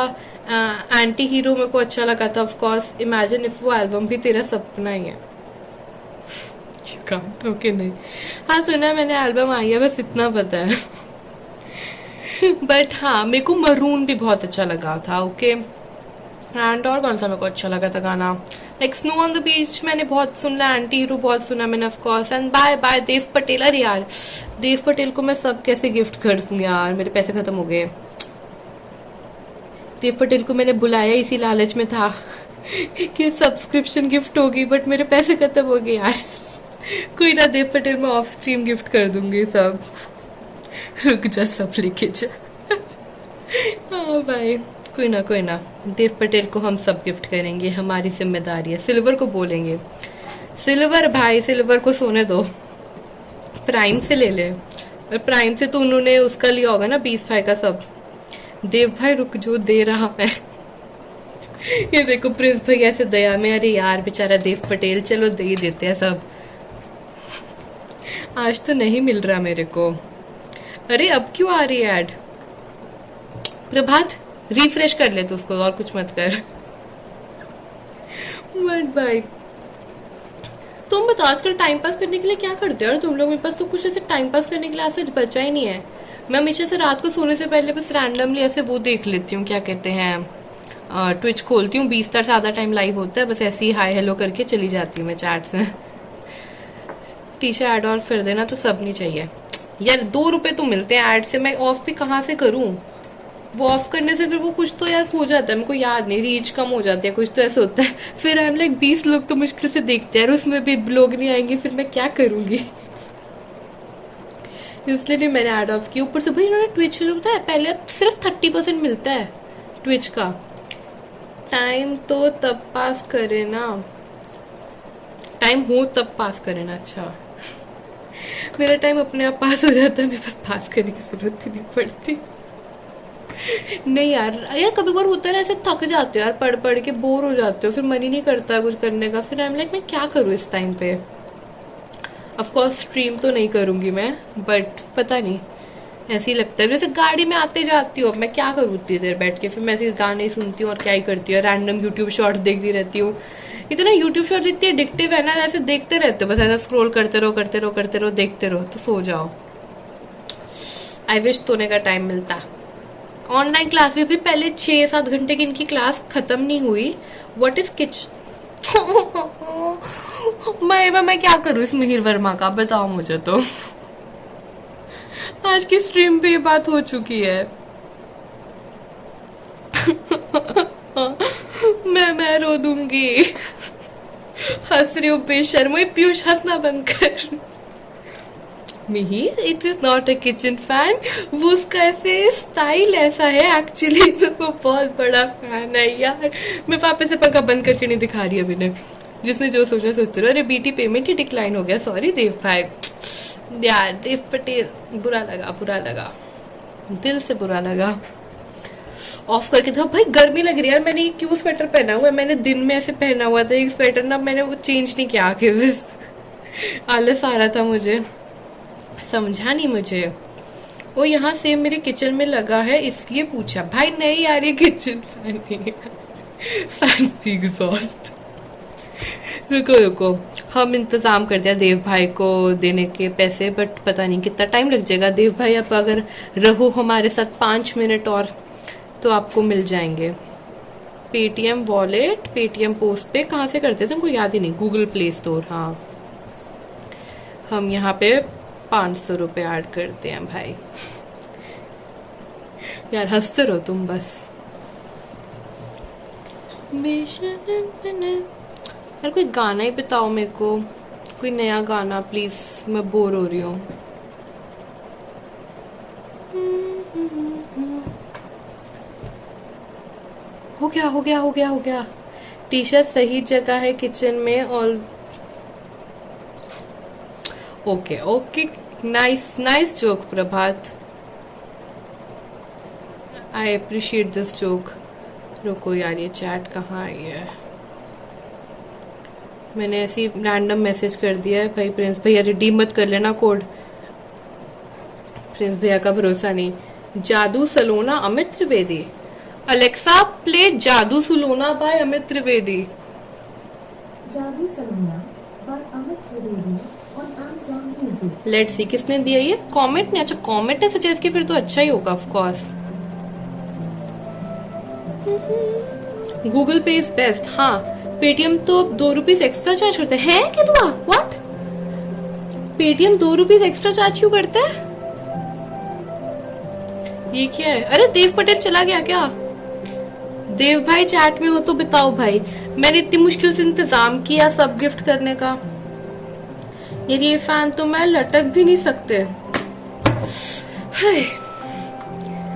एंटी हीरो मेरे को अच्छा लगा था ऑफ कोर्स। इमेजिन इफ वो एल्बम भी तेरा सपना ही है। ओके नहीं, हाँ सुना है मैंने, एल्बम आई है, बस इतना पता है। बट हाँ मेरे को मरून भी बहुत अच्छा लगा था। ओके एंड और कौन सा मेरे को अच्छा लगा था गाना? Like snow on the beach मैंने बहुत सुना, एंटी हीरो बहुत सुना मैंने of course, and bye bye Dev Patel. अरे यार देव पटेल को मैं सब कैसे गिफ्ट कर दूँ यार, मेरे पैसे खत्म हो गए। देव पटेल को मैंने बुलाया इसी लालच में था कि सब्सक्रिप्शन गिफ्ट होगी, बट मेरे पैसे खत्म हो गए यार। कोई ना, देव पटेल मैं ऑफ स्ट्रीम गिफ्ट कर दूंगी सब। रुक जा, सब लेके जा। हाँ भाई, कोई ना कोई ना, देव पटेल को हम सब गिफ्ट करेंगे, हमारी जिम्मेदारी है। सिल्वर को बोलेंगे, सिल्वर भाई सिल्वर को सोने दो, प्राइम से ले ले। और प्राइम से तो उन्होंने उसका लिया होगा ना 20 भाई का सब। देव भाई रुक जो दे रहा मैं। ये देखो प्रिंस भाई ऐसे दया में, अरे यार बेचारा देव पटेल, चलो दे ही देते हैं सब। आज तो नहीं मिल रहा मेरे को। अरे अब क्यों आ रही है ऐड? प्रभात रिफ्रेश कर ले तो उसको, और कुछ मत कर। बट भाई तुम बताओ आजकल टाइम पास करने के लिए क्या करते हो यार तुम लोग? मेरे पास तो कुछ ऐसे टाइम पास करने के लिए ऐसे बचा ही नहीं है। मैं हमेशा से रात को सोने से पहले बस रैंडमली ऐसे वो देख लेती हूँ, क्या कहते हैं, ट्विच खोलती हूँ, 20 तक ज़्यादा टाइम लाइव होता है, बस ऐसे ही हाय हेलो करके चली जाती हूँ मैं चैट से। टीशा ऐड और फिर देना तो सब नहीं चाहिए यार, 2 रुपए तो मिलते हैं ऐड से, मैं ऑफ भी कहाँ से करूँ? वो ऑफ करने से फिर वो कुछ तो यार हो जाता है, मेरे को याद नहीं, रीच कम हो जाती है, कुछ तो ऐसा होता है। फिर आई एम लाइक 20 लोग तो मुश्किल से देखते हैं यार, उसमें भी लोग नहीं आएंगे, फिर मैं क्या करूँगी? इसलिए नहीं मैंने ऐड ऑफ की। ऊपर से भाई इन्होंने ट्विच होता है, पहले सिर्फ 30% मिलता है ट्विच का। टाइम तो तब पास करे ना, टाइम हो तब पास करे ना। अच्छा मेरा टाइम अपने आप पास हो जाता है, मेरे पास पास करने की जरूरत ही नहीं पड़ती। नहीं यार, यार कभी बार होता है ना ऐसे, थक जाते हो यार, पढ़ पढ़ के बोर हो जाते हो, फिर मन ही नहीं करता कुछ करने का। फिर आई एम लाइक मैं क्या करूँ इस टाइम पे? ऑफ कोर्स स्ट्रीम तो नहीं करूँगी मैं, बट पता नहीं ऐसे ही लगता है। जैसे गाड़ी में आते जाती हूँ, अब मैं क्या करूँ इतनी देर बैठ के? फिर मैं ऐसे गाने सुनती हूँ और क्या ही करती हूँ, रैंडम यूट्यूब शॉर्ट्स देखती रहती हूँ। इतना यूट्यूब शॉर्ट इतनी एडिक्टिव है ना, ऐसे देखते रहते हो, बस ऐसा स्क्रॉल करते रहो करते रहो करते रहो, देखते रहो तो सो जाओ। आई विश सोने का टाइम मिलता। ऑनलाइन क्लास में भी पहले 6-7 घंटे की इनकी क्लास खत्म नहीं हुई। व्हाट इज किच? मैं क्या करूँ इस मिहिर वर्मा का, बताओ मुझे तो। आज की स्ट्रीम पे ये बात हो चुकी है। मैं रो दूंगी। हंस रही हूँ बेशर्म, पीयूष हंसना बंद कर। Mihir it is not a kitchen fan, वो उसका ऐसे स्टाइल ऐसा है एक्चुअली। वो बहुत बड़ा फैन है यार। मैं वापस से पंखा बंद करके नहीं दिखा रही अभी ने, जिसने जो सोचा सोचते रहो। अरे बीटी पेमेंट ही डिक्लाइन हो गया, सॉरी देव भाई यार। देव पटेल बुरा लगा दिल से बुरा लगा। ऑफ करके था भाई, गर्मी लग रही है यार। मैंने क्यों स्वेटर पहना हुआ है? मैंने दिन में ऐसे पहना हुआ था एक स्वेटर ना, मैंने वो चेंज नहीं किया आके, बस आलस आ रहा था मुझे, समझा नहीं मुझे। वो यहाँ से मेरे किचन में लगा है इसलिए पूछा। भाई नहीं यार, ये किचन फैन नहीं है, फैंसी एग्जॉस्ट। रुको रुको, हम इंतज़ाम करते हैं देव भाई को देने के पैसे, बट पता नहीं कितना टाइम लग जाएगा। देव भाई आप अगर रहो हमारे साथ 5 मिनट और तो आपको मिल जाएंगे। पेटीएम वॉलेट, पेटीएम पोस्ट पे कहाँ से करते थे तुमको याद ही नहीं। गूगल प्ले स्टोर, हाँ। हम यहाँ पे 500 रुपये ऐड करते हैं भाई। यार हंसते रहो तुम बस। यार कोई गाना ही बताओ मेरे को, कोई नया गाना प्लीज, मैं बोर हो रही हूँ। हो गया हो गया हो गया हो गया। टी शर्ट सही जगह है किचन में। और okay okay, nice nice joke Prabhat, I appreciate this joke. रुको यार, ये चैट कहाँ आई है? मैंने ऐसी रैंडम मैसेज कर दिया है भाई। प्रिंस भैया रिडीम मत कर लेना कोड, प्रिंस भैया का भरोसा नहीं। जादू सलोना अमित त्रिवेदी। अलेक्सा प्ले जादू Salona by Amit Trivedi. Jadu Salona by Amit Trivedi on Amazon Music। Let's see किसने दिया ये। कमेंट ने, अच्छा कमेंट ने सजेस्ट किया, फिर तो अच्छा ही होगा ऑफ कोर्स। गूगल पे इज बेस्ट। हाँ, पेटीएम तो 2 रुपीज एक्स्ट्रा चार्ज करते हैं। क्या हुआ? What? Paytm 2 rupees extra charge क्यों करते हैं? ये क्या है? अरे देव पटेल चला गया क्या? देव भाई चैट में हो तो बताओ भाई। मैंने इतनी मुश्किल से इंतजाम किया सब गिफ्ट करने का। यार ये फैन तो मैं लटक भी नहीं सकते।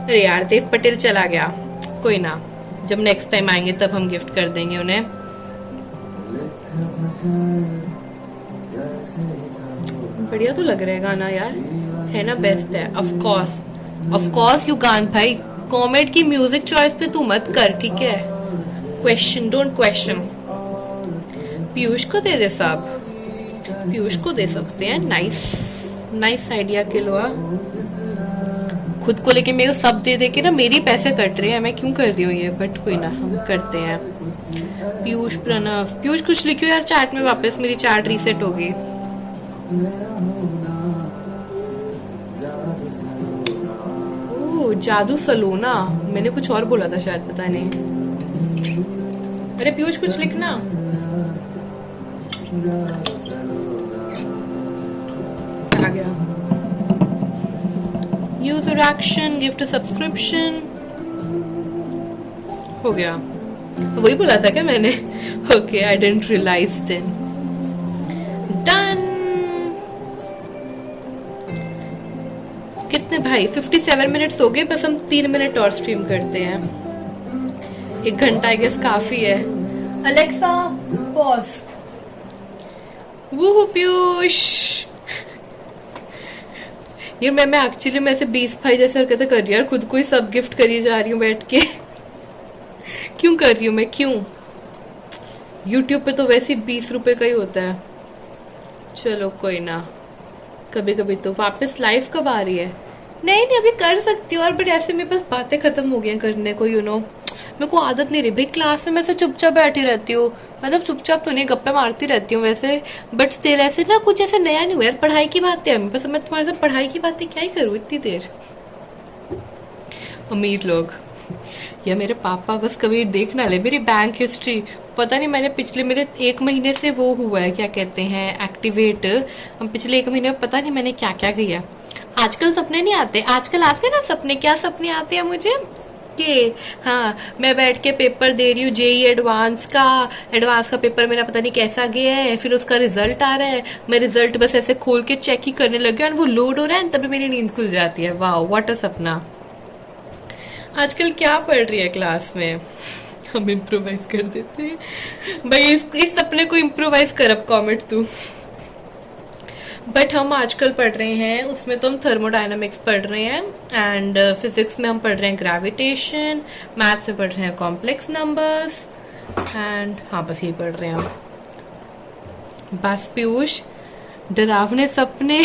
अरे यार देव पटेल चला गया, कोई ना, जब नेक्स्ट टाइम आएंगे तब हम गिफ्ट कर देंगे उन्हें। बढ़िया तो लग रहा है गाना यार, है ना? बेस्ट है ऑफ कोर्स युगांत भाई। कॉमेड की म्यूजिक चॉइस पे तू मत कर, ठीक है? Question don't question. पीयूष को दे दे साहब, पीयूष को दे सकते हैं। Nice nice idea Killua. खुद को लेके मेरे को सब दे दे के ना मेरी पैसे कट रहे हैं। मैं क्यों कर रही हूँ ये, बट कोई ना, हम करते हैं। पीयूष प्रणव, पीयूष कुछ लिखो यार चैट में वापस, मेरी चैट रीसेट हो गई। ओह जादू सलोना, मैंने कुछ और बोला था शायद, पता नहीं। अरे पीयूष कुछ लिखना। आ गया। यूजर एक्शन, गिफ्ट सब्सक्रिप्शन हो गया। वही बोला था क्या मैंने? Okay, I didn't realise then. Done. कितने भाई? 57 मिनट्स हो गए, बस हम 3 मिनट और स्ट्रीम करते हैं। 1 घंटा आई गेस काफी है। Alexa pause. वो पीयूष यार मैं एक्चुअली मैं ऐसे 20 भाई जैसे हरकतें कर रही हूँ यार, खुद को ही सब गिफ्ट करी जा रही हूँ बैठ के। क्यों कर रही हूँ मैं, क्यों? YouTube पे तो वैसे 20 रुपए का ही होता है। चलो कोई ना, कभी कभी तो। वापस लाइव कब आ रही है? नहीं अभी कर सकती हूँ, और बट ऐसे मेरे पास बातें खत्म हो गई हैं करने को, यू नो। मेरे को आदत नहीं रही भाई, क्लास में मैं से चुपचाप बैठी रहती हूँ। मतलब चुपचाप तो नहीं, गप्पे मारती रहती हूँ वैसे, बट स्टिल ऐसे ना कुछ ऐसे नया नहीं हुआ यार। पढ़ाई की बातें हैं, बस मैं तुम्हारे साथ पढ़ाई की बातें क्या ही करूँ इतनी देर। अमीर लोग या मेरे पापा बस कभी देख ना ले मेरी बैंक हिस्ट्री। पता नहीं, मैंने पिछले मेरे 1 महीने से वो हुआ है, क्या कहते हैं, एक्टिवेट। हम पिछले 1 महीने में पता नहीं मैंने क्या क्या किया। आजकल सपने नहीं आते, आजकल आते ना सपने। क्या सपने आते हैं मुझे के? हाँ, मैं बैठ के पेपर दे रही हूँ जेई एडवांस का पेपर मेरा पता नहीं कैसा गया है, फिर उसका रिजल्ट आ रहा है। मैं रिजल्ट बस ऐसे खोल के चेक ही करने लगी और वो लोड हो रहा है, तभी मेरी नींद खुल जाती है। वाह व्हाट अ सपना। आजकल क्या पढ़ रही है क्लास में? हम इम्प्रोवाइज कर देते हैं भाई। इस सपने को इम्प्रोवाइज कर अब कॉमेंट तू। बट हम आजकल पढ़ रहे हैं, उसमें तो हम थर्मोडायनामिक्स पढ़ रहे हैं, एंड फिजिक्स में हम पढ़ रहे हैं ग्रेविटेशन, मैथ्स में पढ़ रहे हैं कॉम्प्लेक्स नंबर्स, एंड हाँ बस ये पढ़ रहे हैं हम। बस पीयूष, डरावने सपने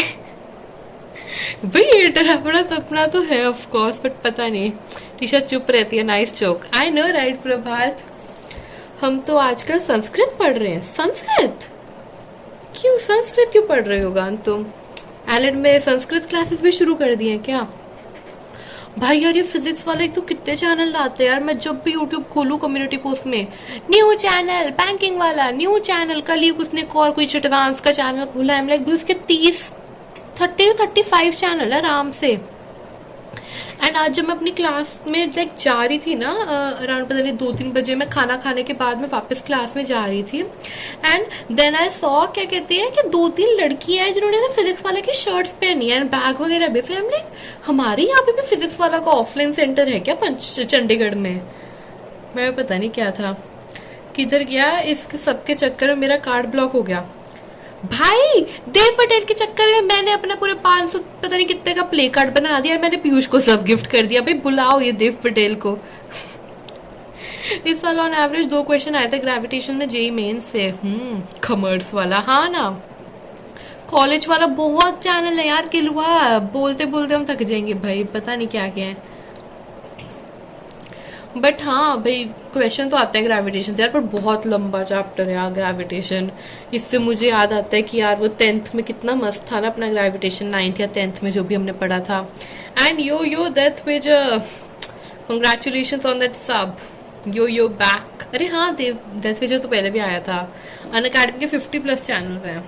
भाई, ये डरावना सपना तो है ऑफ कोर्स, बट पता नहीं। टीशा चुप रहती है। Nice joke, I know right Prabhat. हम तो आजकल संस्कृत पढ़ रहे हैं। संस्कृत क्यों पढ़ रहे हो गान तुम? एलएड में संस्कृत क्लासेस भी शुरू कर दिए हैं क्या? भाई यार ये फिजिक्स वाले तो कितने चैनल लाते हैं यार। मैं जब भी यूट्यूब खोलूँ कम्युनिटी पोस्ट में न्यू चैनल, बैंकिंग वाला न्यू चैनल, कल ही उसने और कुछ एडवांस का चैनल खोला है। लाइक भी उसके 30-35 चैनल है आराम से। एंड आज जब मैं अपनी क्लास में लाइक जा रही थी ना, अराउंड पता नहीं 2-3 बजे, मैं खाना खाने के बाद में वापस क्लास में जा रही थी। एंड देन आई सॉ, क्या कहती है कि 2-3 लड़कियां हैं जिन्होंने फिजिक्स वाले की शर्ट्स पहनी है एंड बैग वगैरह भी। फिर हम लाइक हमारे यहाँ पे भी फिजिक्स वाला का ऑफलाइन सेंटर है क्या चंडीगढ़ में? मैं पता नहीं क्या था, किधर गया, इसके सबके चक्कर में मेरा कार्ड ब्लॉक हो गया। भाई देव पटेल के चक्कर में मैंने अपना पूरे 500 पता नहीं कितने का प्ले कार्ड बना दिया और मैंने पीयूष को सब गिफ्ट कर दिया। भाई बुलाओ ये देव पटेल को। इस साल ऑन एवरेज 2 क्वेश्चन आए थे ग्रेविटेशन में जेई मेंस से। कॉमर्स वाला, हाँ ना। कॉलेज वाला बहुत चैनल है यार, किलुआ बोलते बोलते हम थक जाएंगे भाई, पता नहीं क्या क्या है। बट हाँ भाई क्वेश्चन तो आते हैं ग्रेविटेशन से यार, पर बहुत लंबा चैप्टर है यार ग्रेविटेशन। इससे मुझे याद आता है कि यार वो 10th में कितना मस्त था ना अपना ग्रेविटेशन, 9th या 10th में जो भी हमने पढ़ा था। And yo that page, congratulations on that सब, यो बैक। अरे हाँ देव दैट पेज तो पहले भी आया था। अनअकैडमी के 50+ चैनल्स हैं,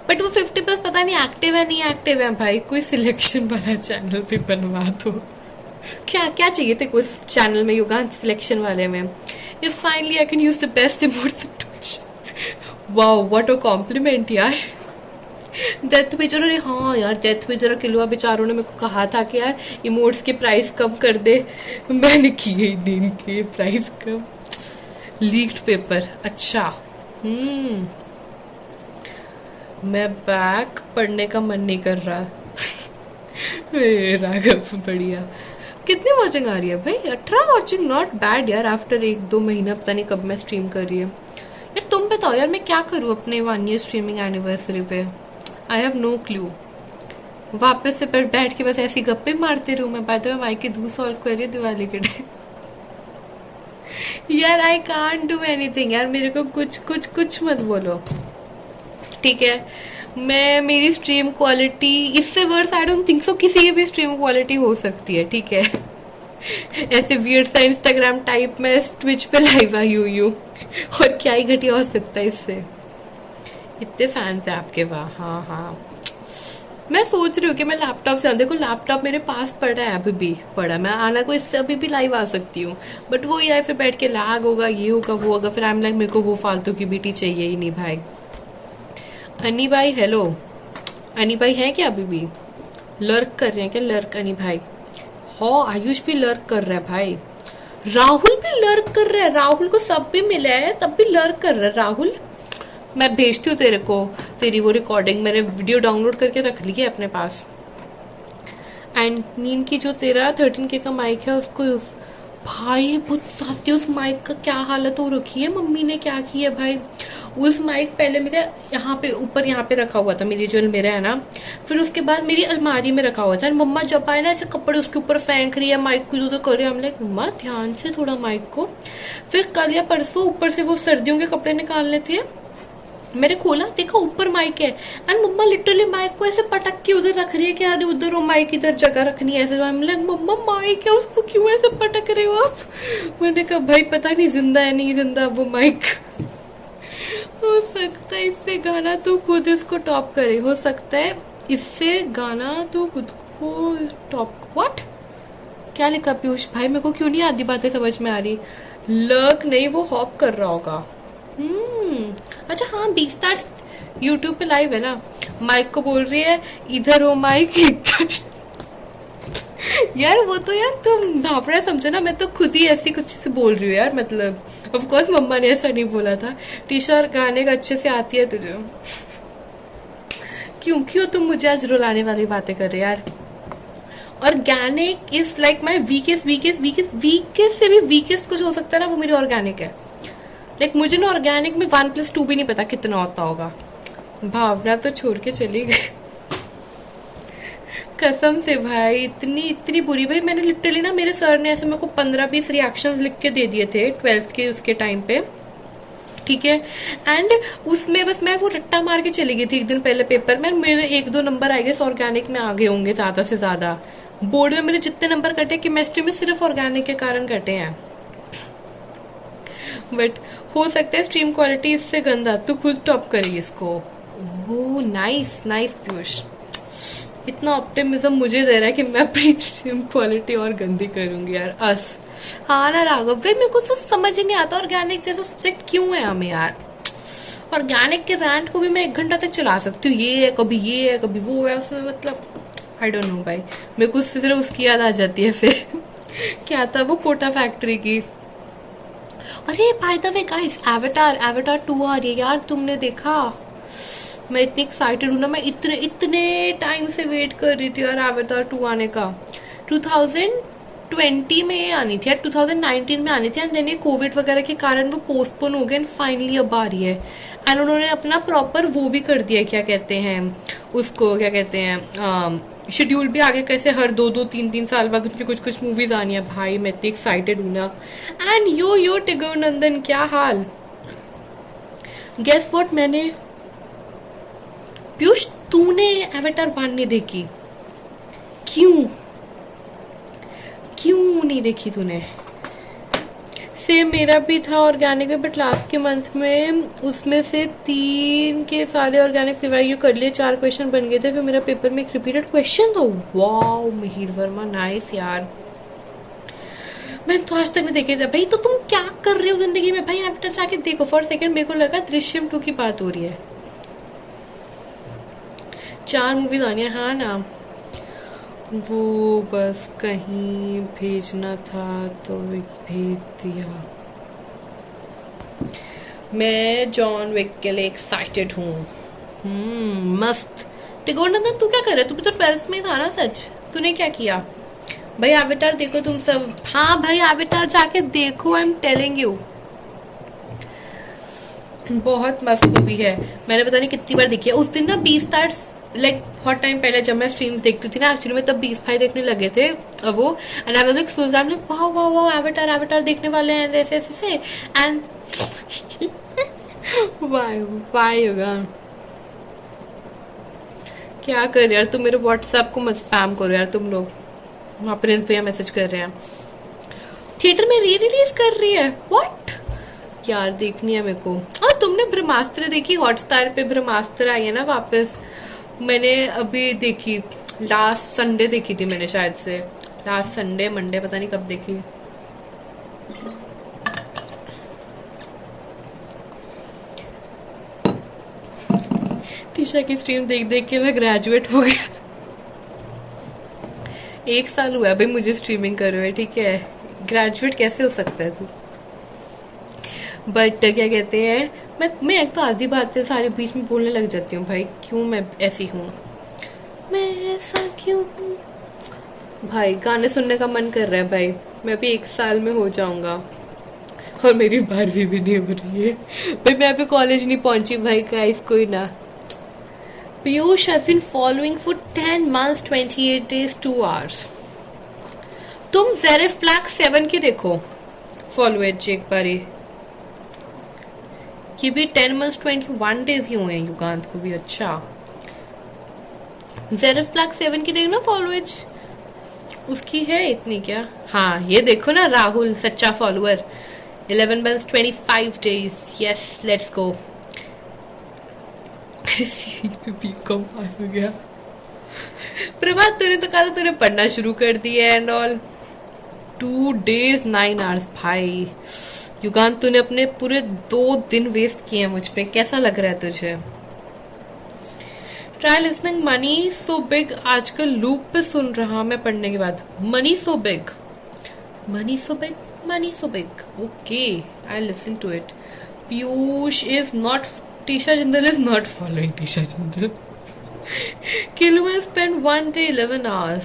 बट वो 50+ पता नहीं एक्टिव है नहीं एक्टिव है। भाई कोई सिलेक्शन वाला चैनल भी बनवा दो। क्या क्या चाहिए थे उस चैनल में, योगा सिलेक्शन वाले में। Is finally I can use the best emotes. Wow what a compliment यार। डेथ पे जरा, हाँ यार डेथ पे जरा किलुआ बेचारों ने मेरे को कहा था कि यार इमोट्स के प्राइस कम कर दे, मैंने किए नहीं इनके प्राइस कम। लीक्ड पेपर, अच्छा। मैं बैक पढ़ने का मन नहीं कर रहा। राघव बढ़िया। कितनी वॉचिंग आ रही है भाई? 18 वॉचिंग, नॉट बैड यार। आफ्टर 1-2 महीना पता नहीं कब मैं स्ट्रीम कर रही है यार। तुम बताओ यार मैं क्या करूँ अपने 1 ईयर स्ट्रीमिंग एनिवर्सरी पे? I have no clue. वापस से बैठ के बस ऐसी गप्पे मारते रहूँ मैं? बाय द वे माइक की धूल सॉल्व कर रही है दिवाली के टाइम। यार आई कांट डू एनीथिंग यार, मेरे को कुछ मत बोलो ठीक है। मैं मेरी स्ट्रीम क्वालिटी इससे worse I don't think so किसी की भी स्ट्रीम क्वालिटी हो सकती है ठीक है। ऐसे वियर्ड सा इंस्टाग्राम टाइप में ट्विच पे लाइव आई हुई हूँ, और क्या ही घटिया हो सकता है इससे। इतने फैंस हैं आपके, वाह। हाँ मैं सोच रही हूँ कि मैं लैपटॉप से, देखो लैपटॉप मेरे पास पड़ा है, अभी भी पड़ा, मैं आना को इससे अभी भी लाइव आ सकती हूँ। बट वो यार फिर बैठ के लैग होगा, ये होगा वो होगा, फिर आई एम लाइक मेरे को वो फालतू की बीटी चाहिए ही नहीं भाई। अनी भाई हेलो, अनी भाई है क्या अभी भी? लर्क कर रहे हैं क्या? लर्क अनी भाई। हाँ आयुष भी लर्क कर रहा है भाई, राहुल भी लर्क कर रहा है। राहुल को सब भी मिला है तब भी लर्क कर रहा है राहुल। मैं भेजती हूँ तेरे को तेरी वो रिकॉर्डिंग, मैंने वीडियो डाउनलोड करके रख ली है अपने पास। एंड नीन की जो तेरा 13K का माइक है उसको, भाई बताती उस माइक का क्या हालत हो रखी है। मम्मी ने क्या की है भाई, उस माइक पहले मेरे यहाँ पे ऊपर यहाँ पे रखा हुआ था, मेरी जो अलमीरा है ना, फिर उसके बाद मेरी अलमारी में रखा हुआ था। मम्मा जब आए ना ऐसे कपड़े उसके ऊपर फेंक रही है, माइक को जो कर रही है। हम लाइक मम्मा ध्यान से थोड़ा माइक को। फिर कल या परसों ऊपर से वो सर्दियों के कपड़े निकालने थे, मैंने खोला देखा ऊपर माइक है, एंड मम्मा लिटरली माइक को ऐसे पटक के उधर रख रही है कि यार उधर वो माइक इधर जगह रखनी है ऐसे। मम्मा माइक है उसको क्यों ऐसे पटक रहे हो आप? मैंने कहा भाई पता नहीं जिंदा है नहीं जिंदा वो माइक। हो सकता है इससे गाना तू खुद इसको टॉप करे, हो सकता है इससे गाना तू खुद को टॉप। व्हाट क्या लिखा पीयूष भाई? मेरे को क्यों नहीं आधी बातें समझ में आ रही। लर्क नहीं, वो हॉप कर रहा होगा। अच्छा हाँ 20 तारीख यूट्यूब पे लाइव है ना। माइक को बोल रही है इधर हो माइक इधर। यार वो तो यार तुम भापड़ा समझो ना, मैं तो खुद ही ऐसी कुछ से बोल रही हूँ यार। मतलब ऑफ कोर्स मम्मा ने ऐसा नहीं बोला था। टीशा और गाने का अच्छे से आती है तुझे। क्यों तुम मुझे आज रुलाने वाली बातें कर रहे यार। Organic is like my weakest से भी वीकेस्ट कुछ हो सकता है ना, वो मेरी ऑर्गेनिक है। लाइक मुझे ना ऑर्गेनिक में 1+2 भी नहीं पता कितना होता होगा। भावना तो छोड़ के चली गई। कसम से भाई, इतनी इतनी बुरी भाई। मैंने लिटरली ना, मेरे सर ने ऐसे मेरे को 15-20 रिएक्शंस लिख के दे दिए थे 12th के उसके टाइम पे, ठीक है। एंड उसमें बस मैं वो रट्टा मार के चली गई थी एक दिन पहले पेपर में, मेरे 1-2 नंबर आए गए ऑर्गेनिक में आ गए होंगे ज्यादा से ज्यादा। बोर्ड में मेरे जितने नंबर कटे केमिस्ट्री में सिर्फ ऑर्गेनिक के कारण कटे हैं। बट हो सकता है स्ट्रीम क्वालिटी इससे गंदा, तू खुद टॉप करेगी इसको। ओह नाइस नाइस पीयूष, इतना ऑप्टिमिज्म मुझे दे रहा है कि मैं अपनी स्ट्रीम क्वालिटी और गंदी करूंगी यार। हाँ ना राघव, फिर मेरे को तो समझ ही नहीं आता ऑर्गेनिक जैसा सब्जेक्ट क्यों है हमें यार। ऑर्गेनिक के रैंट को भी मैं 1 घंटा तक चला सकती हूँ, ये है कभी ये है कभी वो है, उसमें मतलब आई डोंट नो भाई, मेरे को उससे सिर्फ उसकी याद आ जाती है फिर क्या था वो कोटा फैक्ट्री की। अरे bye the way guys, avatar 2 आ रही है यार, तुमने देखा? मैं इतनी एक्साइटेड हूँ ना, मैं इतने टाइम से वेट कर रही थी यार एवेटार 2 आने का। 2020 में आनी थी यार, 2019 में आनी थी, एंड देन ये कोविड वगैरह के कारण वो पोस्टपोन हो गया, एंड फाइनली अब आ रही है। एंड उन्होंने अपना प्रॉपर वो भी कर दिया, क्या कहते हैं उसको, क्या कहते हैं, शेड्यूल भी आगे, कैसे हर 2-2 3-3 साल बाद उनकी कुछ कुछ मूवीज आनी है। भाई मैं इतनी एक्साइटेड हूँ ना। एंड यो टिगर नंदन, क्या हाल? गेस व्हाट, मैंने पीयूष, तूने एवेटार 1 नहीं देखी? क्यों नहीं देखी तूने? सेम मेरा भी था ऑर्गेनिक में, बट लास्ट के मंथ में उसमें से 3 के सारे ऑर्गेनिक रिवाइव कर लिए, 4 क्वेश्चन बन गए थे, फिर मेरा पेपर में एक रिपीटेड क्वेश्चन था। वाओ मिहिर वर्मा, नाइस यार। मैं तो आज तक नहीं देखे था भाई। तो तुम क्या कर रहे हो जिंदगी में भाई? एवेटार जाके देखो। फॉर सेकंड मेरे को लगा दृश्यम 2 की बात हो रही है। 4 मूवीज आनी है, हाँ ना। वो बस कहीं भेजना था तो भेज दिया। मैं जॉन विक के लिए एक्साइटेड हूँ। मस्त। टिगोनंदन तू क्या कर रहा है? तू भी तो 12th में था ना सच? तूने क्या किया भाई? एवेटार देखो तुम सब। हाँ भाई एवेटार जाके देखो, आई एम टेलिंग यू, बहुत मस्त मूवी है। मैंने पता नहीं कितनी बार देखी है। उस दिन ना 20 तार लाइक बहुत टाइम पहले जब मैं स्ट्रीम्स देखती थी ना, एक्चुअली में तब 20 भाई देखने लगे थे वो, and I was like wow avatar देखने वाले हैं ऐसे ऐसे एंड वाई होगा। क्या कर यार तुम, मेरे व्हाट्सएप को मत स्पैम करो यार तुम लोग। वहाँ प्रिंस भैया मैसेज कर रहे हैं, थिएटर में री रिलीज कर रही है। व्हाट यार, देखनी है मेरे को। और तुमने ब्रह्मास्त्र देखी? हॉटस्टार पे ब्रह्मास्त्र आई है ना वापस। मैंने अभी देखी, लास्ट संडे देखी थी मैंने, शायद से लास्ट संडे मंडे, पता नहीं कब देखी। टीशा की स्ट्रीम देख देख के मैं ग्रेजुएट हो गया। 1 साल हुआ है भाई मुझे स्ट्रीमिंग करे हुए, ठीक है। ग्रेजुएट कैसे हो सकता है तू? बट क्या कहते हैं, मैं एक तो आधी बातें सारी बीच में बोलने लग जाती हूँ भाई। क्यों मैं ऐसी हूँ? मैं ऐसा क्यों हूँ भाई? गाने सुनने का मन कर रहा है भाई। मैं भी 1 साल में हो जाऊंगा और मेरी 12वीं भी नहीं हो रही है भाई। मैं अभी कॉलेज नहीं पहुंची भाई, गाइस कोई ना। Piyush has been following for 10 months 28 days 2 hours। तुम ज़ेरिफ ब्लैक 7 की देखो फॉलोएज एक बारी। ये भी 10 months 21 days ही हुए हैं युगांत को भी। अच्छा, ज़ेरिफ ब्लैक 7 की देखना फॉलोएज, उसकी है इतनी क्या? हाँ ये देखो ना, राहुल सच्चा follower, 11 months 25 days। Yes let's go. B Com pass हो गया। प्रभात तूने तो कहा था तूने पढ़ना शुरू कर दिया एंड ऑल। 2 days 9 hours भाई। युगांत तूने अपने पूरे 2 दिन वेस्ट किए हैं मुझ पे, कैसा लग रहा है तुझे? Try listening money so big, आजकल लूप पे सुन रहा मैं पढ़ने के बाद। Money so big, money so big, money so big, okay I listen to it. Piyush is not, Tisha Jindal is not following Tisha Jindal. Kilo spend 1 day 11 hours।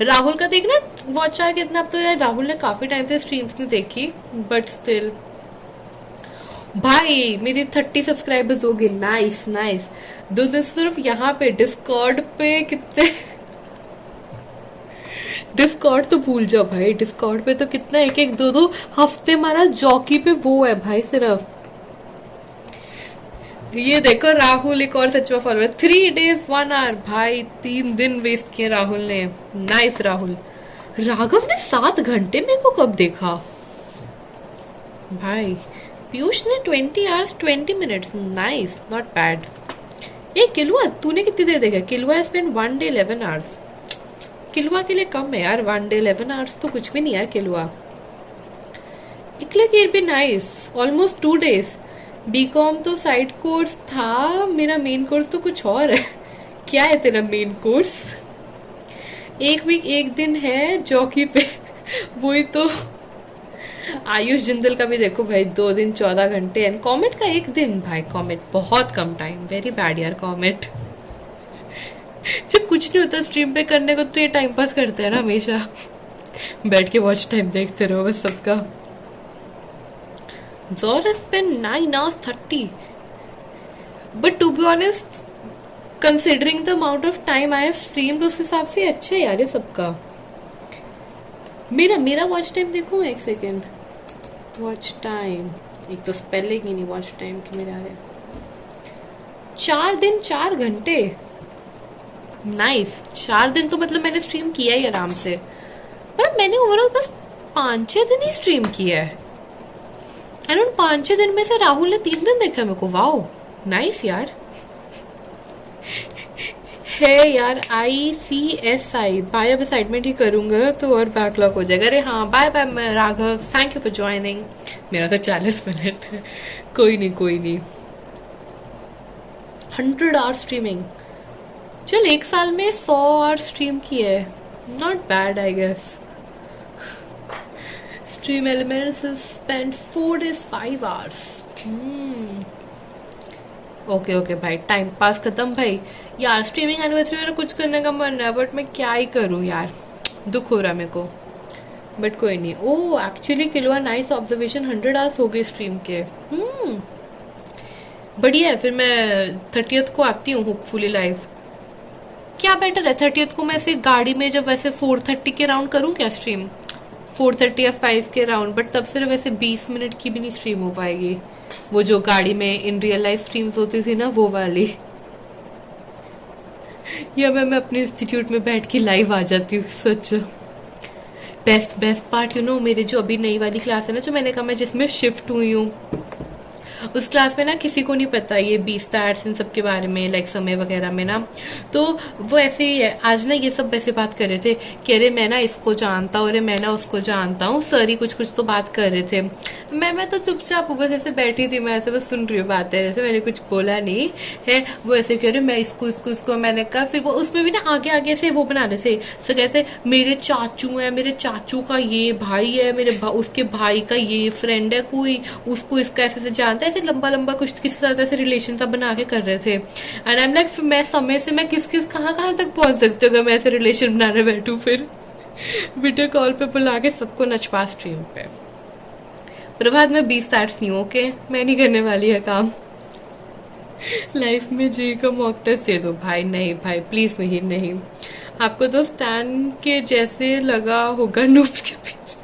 Rahul का देखना वॉच आवर कितना। अब तो यार राहुल ने काफी टाइम से स्ट्रीम्स नहीं देखी, बट स्टिल भाई मेरी 30 सब्सक्राइबर्स हो गए। Nice nice. 2 दिन सिर्फ यहाँ पे डिस्कॉर्ड पे कितने डिस्कॉर्ड तो भूल जाओ भाई, डिस्कॉर्ड पे तो कितना एक एक दो दो हफ्ते हमारा जॉकी पे वो है भाई सिर्फ। ये देखो राहुल एक और सचवा फॉलोअर, 3 days 1 hour भाई, 3 दिन वेस्ट किए राहुल ने। नाइस राहुल। राघव ने 7 घंटे मेरे को कब देखा भाई। पीयूष ने 20 hours 20 minutes, nice, not bad. ए किलुआ तूने कितनी देर देखा? Killua spend 1 day 11 hours। Killua के लिए कम है यार 1 day 11 hours तो कुछ भी नहीं यार किलुआ। इकले भी नाइस, ऑलमोस्ट 2 days। बीकॉम तो साइड कोर्स था, मेरा मेन कोर्स तो कुछ और है। क्या है तेरा मेन कोर्स? एक वीक 1 दिन है जॉकी पे। वही तो। आयुष जिंदल का भी देखो भाई, 2 दिन 14 घंटे। एंड कॉमेट का 1 दिन भाई, कॉमेट बहुत कम टाइम, वेरी बैड यार कॉमेट। जब कुछ नहीं होता स्ट्रीम पे करने को तो ये टाइम पास करते हैं ना हमेशा। बैठ के वॉच टाइम देखते रहो बस सबका। Zora spent 9 hours 30, but to be honest, considering the amount of time I have streamed, उस हिसाब से अच्छा है यार ये सबका। मेरा वॉच टाइम देखो, एक सेकेंड। वॉच टाइम एक तो स्पेलिंग ही नहीं वॉच टाइम की मेरे आ रहे। 4 दिन 4 घंटे। नाइस। 4 दिन तो मतलब मैंने स्ट्रीम किया ही आराम से, पर मैंने ओवरऑल बस 5-6 दिन ही स्ट्रीम किया है। एंड उन 5-6 दिन में से राहुल ने 3 दिन देखा मेरे को। वाओ नाइस यार। है यार ICSI बाय, अब असाइनमेंट ही करूंगा तो और बैकलॉग हो जाएगा। अरे हाँ बाय बाय मैं Raghav, thank you for joining. मेरा तो 40 मिनट है। कोई नहीं। 100 आवर स्ट्रीमिंग। चल 1 साल में 100 आवर स्ट्रीम की है, not bad I guess. Stream elements is spent 4 days 5 hours। Okay भाई, टाइम पास खत्म भाई। यार स्ट्रीमिंग एनिवर्सरी में कुछ करने का मन है, बट मैं क्या ही करूँ यार, दुख हो रहा है मेरे को। बट कोई नहीं। ओह एक्चुअली किलवा नाइस ऑब्जर्वेशन, 100 आवर्स हो गए स्ट्रीम के। बढ़िया है। फिर मैं 30th को आती हूँ होपफुली लाइव। क्या बेटर है 30th को मैं ऐसे गाड़ी में जब वैसे 4:30 के राउंड करूँ क्या स्ट्रीम, 4:30 या 5 के राउंड, बट तब सिर्फ वैसे 20 मिनट की भी नहीं स्ट्रीम हो पाएगी। वो जो गाड़ी में इन रियल लाइफ स्ट्रीम्स होती थी ना वो वाली। या मैं अपने इंस्टीट्यूट में बैठ के लाइव आ जाती हूँ। सच बेस्ट पार्ट मेरे जो अभी नई वाली क्लास है ना, जो मैंने कहा मैं जिसमें शिफ्ट हुई हूँ, उस क्लास में ना किसी को नहीं पता ये बीस्टैट्स इन सब के बारे में, लाइक समय वगैरह में ना। तो वो ऐसे ही है, आज ना ये सब वैसे बात कर रहे थे कि अरे मैं ना इसको जानता हूँ, अरे मैं ना उसको जानता हूँ, सर ही कुछ तो बात कर रहे थे। मैं तो चुपचाप बस ऐसे बैठी थी, मैं ऐसे बस सुन रही हूँ बातें, जैसे मैंने कुछ बोला नहीं है। वो ऐसे कह रहे मैं इसको मैंने कहा। फिर वो उसमें भी ना आगे से वो बना रहे थे, तो कहते मेरे चाचू है, मेरे चाचू का ये भाई है, उसके भाई का ये फ्रेंड है कोई, उसको इसका ऐसे जानता है, ऐसे लंबा कुछ किसी साथ ऐसे रिलेशन सब बना के कर रहे थे। एंड आई एम लाइक मैं समय से मैं किस कहाँ तक पहुंच सकती हूँ अगर मैं ऐसे रिलेशन बनाने बैठूं। फिर वीडियो कॉल पे बुला के सबको नचपा स्ट्रीम पे। प्रभात में 20 स्टार्ट नहीं, ओके मैं नहीं करने वाली है काम। लाइफ में जी का मॉक टेस्ट दे दो भाई। नहीं भाई प्लीज नहीं। आपको तो स्टैंड के जैसे लगा होगा नूब्स के पीछे।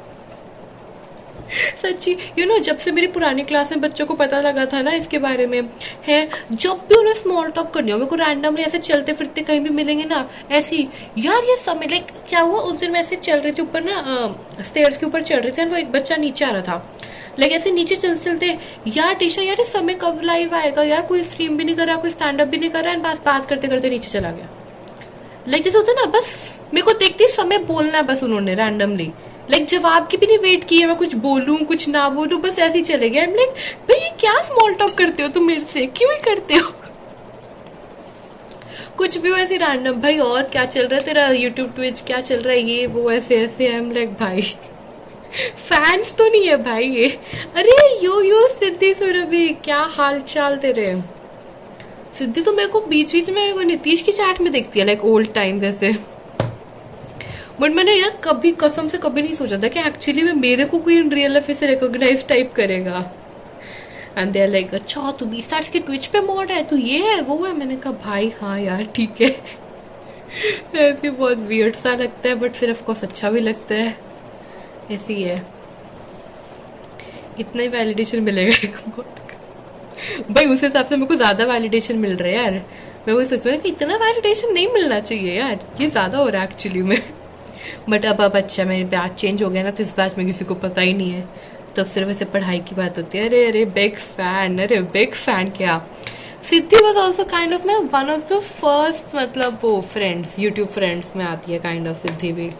सच्ची जब से मेरी पुरानी क्लास में बच्चों को पता लगा था ना इसके बारे में है, जब भी उन्हें स्मॉल टॉक करनी हो, मेरे को रैंडमली ऐसे चलते फिरते कहीं भी मिलेंगे ना, ऐसी यार ये समय लाइक क्या हुआ उस दिन मैं ऐसे चल रही थी ऊपर ना, स्टेयर्स के ऊपर चल रही थी, वो एक बच्चा नीचे आ रहा था, लाइक ऐसे नीचे चलते यार टीशा यार इस समय कब लाइव आएगा यार, कोई स्ट्रीम भी नहीं कर रहा, कोई स्टैंड अप भी नहीं कर रहा है, बस बात करते करते नीचे चला गया। लाइक जैसे होता ना, बस मेरे को देखती समय बोलना है बस उन्होंने रैंडमली, लाइक जवाब की भी नहीं वेट की है, मैं कुछ बोलूं कुछ ना बोलूं, बस ऐसे ही चले गए। लाइक भाई ये क्या स्मॉल टॉक करते हो तुम मेरे से, क्यों ही करते हो? कुछ भी वैसे रैंडम, भाई और क्या चल रहा है तेरा यूट्यूब ट्विच, क्या चल रहा है ये वो, ऐसे आई एम लाइक भाई फैंस तो नहीं है भाई ये। अरे यो सिद्धि सुरभि, क्या हाल चाल तेरे? सिद्धि तो मेरे को बीच में नीतीश की चैट में देखती है, लाइक ओल्ड टाइम जैसे। बट मैंने यार कभी कसम से कभी नहीं सोचा था कि एक्चुअली में मेरे को कोई इन रियल लाइफ से रिकॉग्नाइज टाइप करेगा। एंड दे आर लाइक अच्छा तू बीस्टार्स के ट्विच पे मॉड है, तू ये है वो है। मैंने कहा भाई हाँ यार ठीक है। ऐसे बहुत वियर्ड सा लगता है, बट फिर ऑफ कोर्स अच्छा भी लगता है, ऐसी है। इतना ही वैलिडेशन मिलेगा एक अमाउंट का। भाई उस हिसाब से मेरे को ज्यादा वैलिडेशन मिल रहा है यार। मैं वही सोच रही हूँ कि इतना वैलिडेशन नहीं मिलना चाहिए यार, ये ज्यादा हो रहा है एक्चुअली में। बट अब अच्छा मेरी बैच चेंज हो गया ना, तो इस बैच में किसी को पता ही नहीं है, तो सिर्फ ऐसे पढ़ाई की बात होती है। अरे अरे बिग फैन, अरे बिग फैन क्या। सिद्धि वॉज ऑल्सो काइंड ऑफ मैं वन ऑफ द फर्स्ट, मतलब वो फ्रेंड्स, यूट्यूब फ्रेंड्स में आती है काइंड ऑफ सिद्धि भी।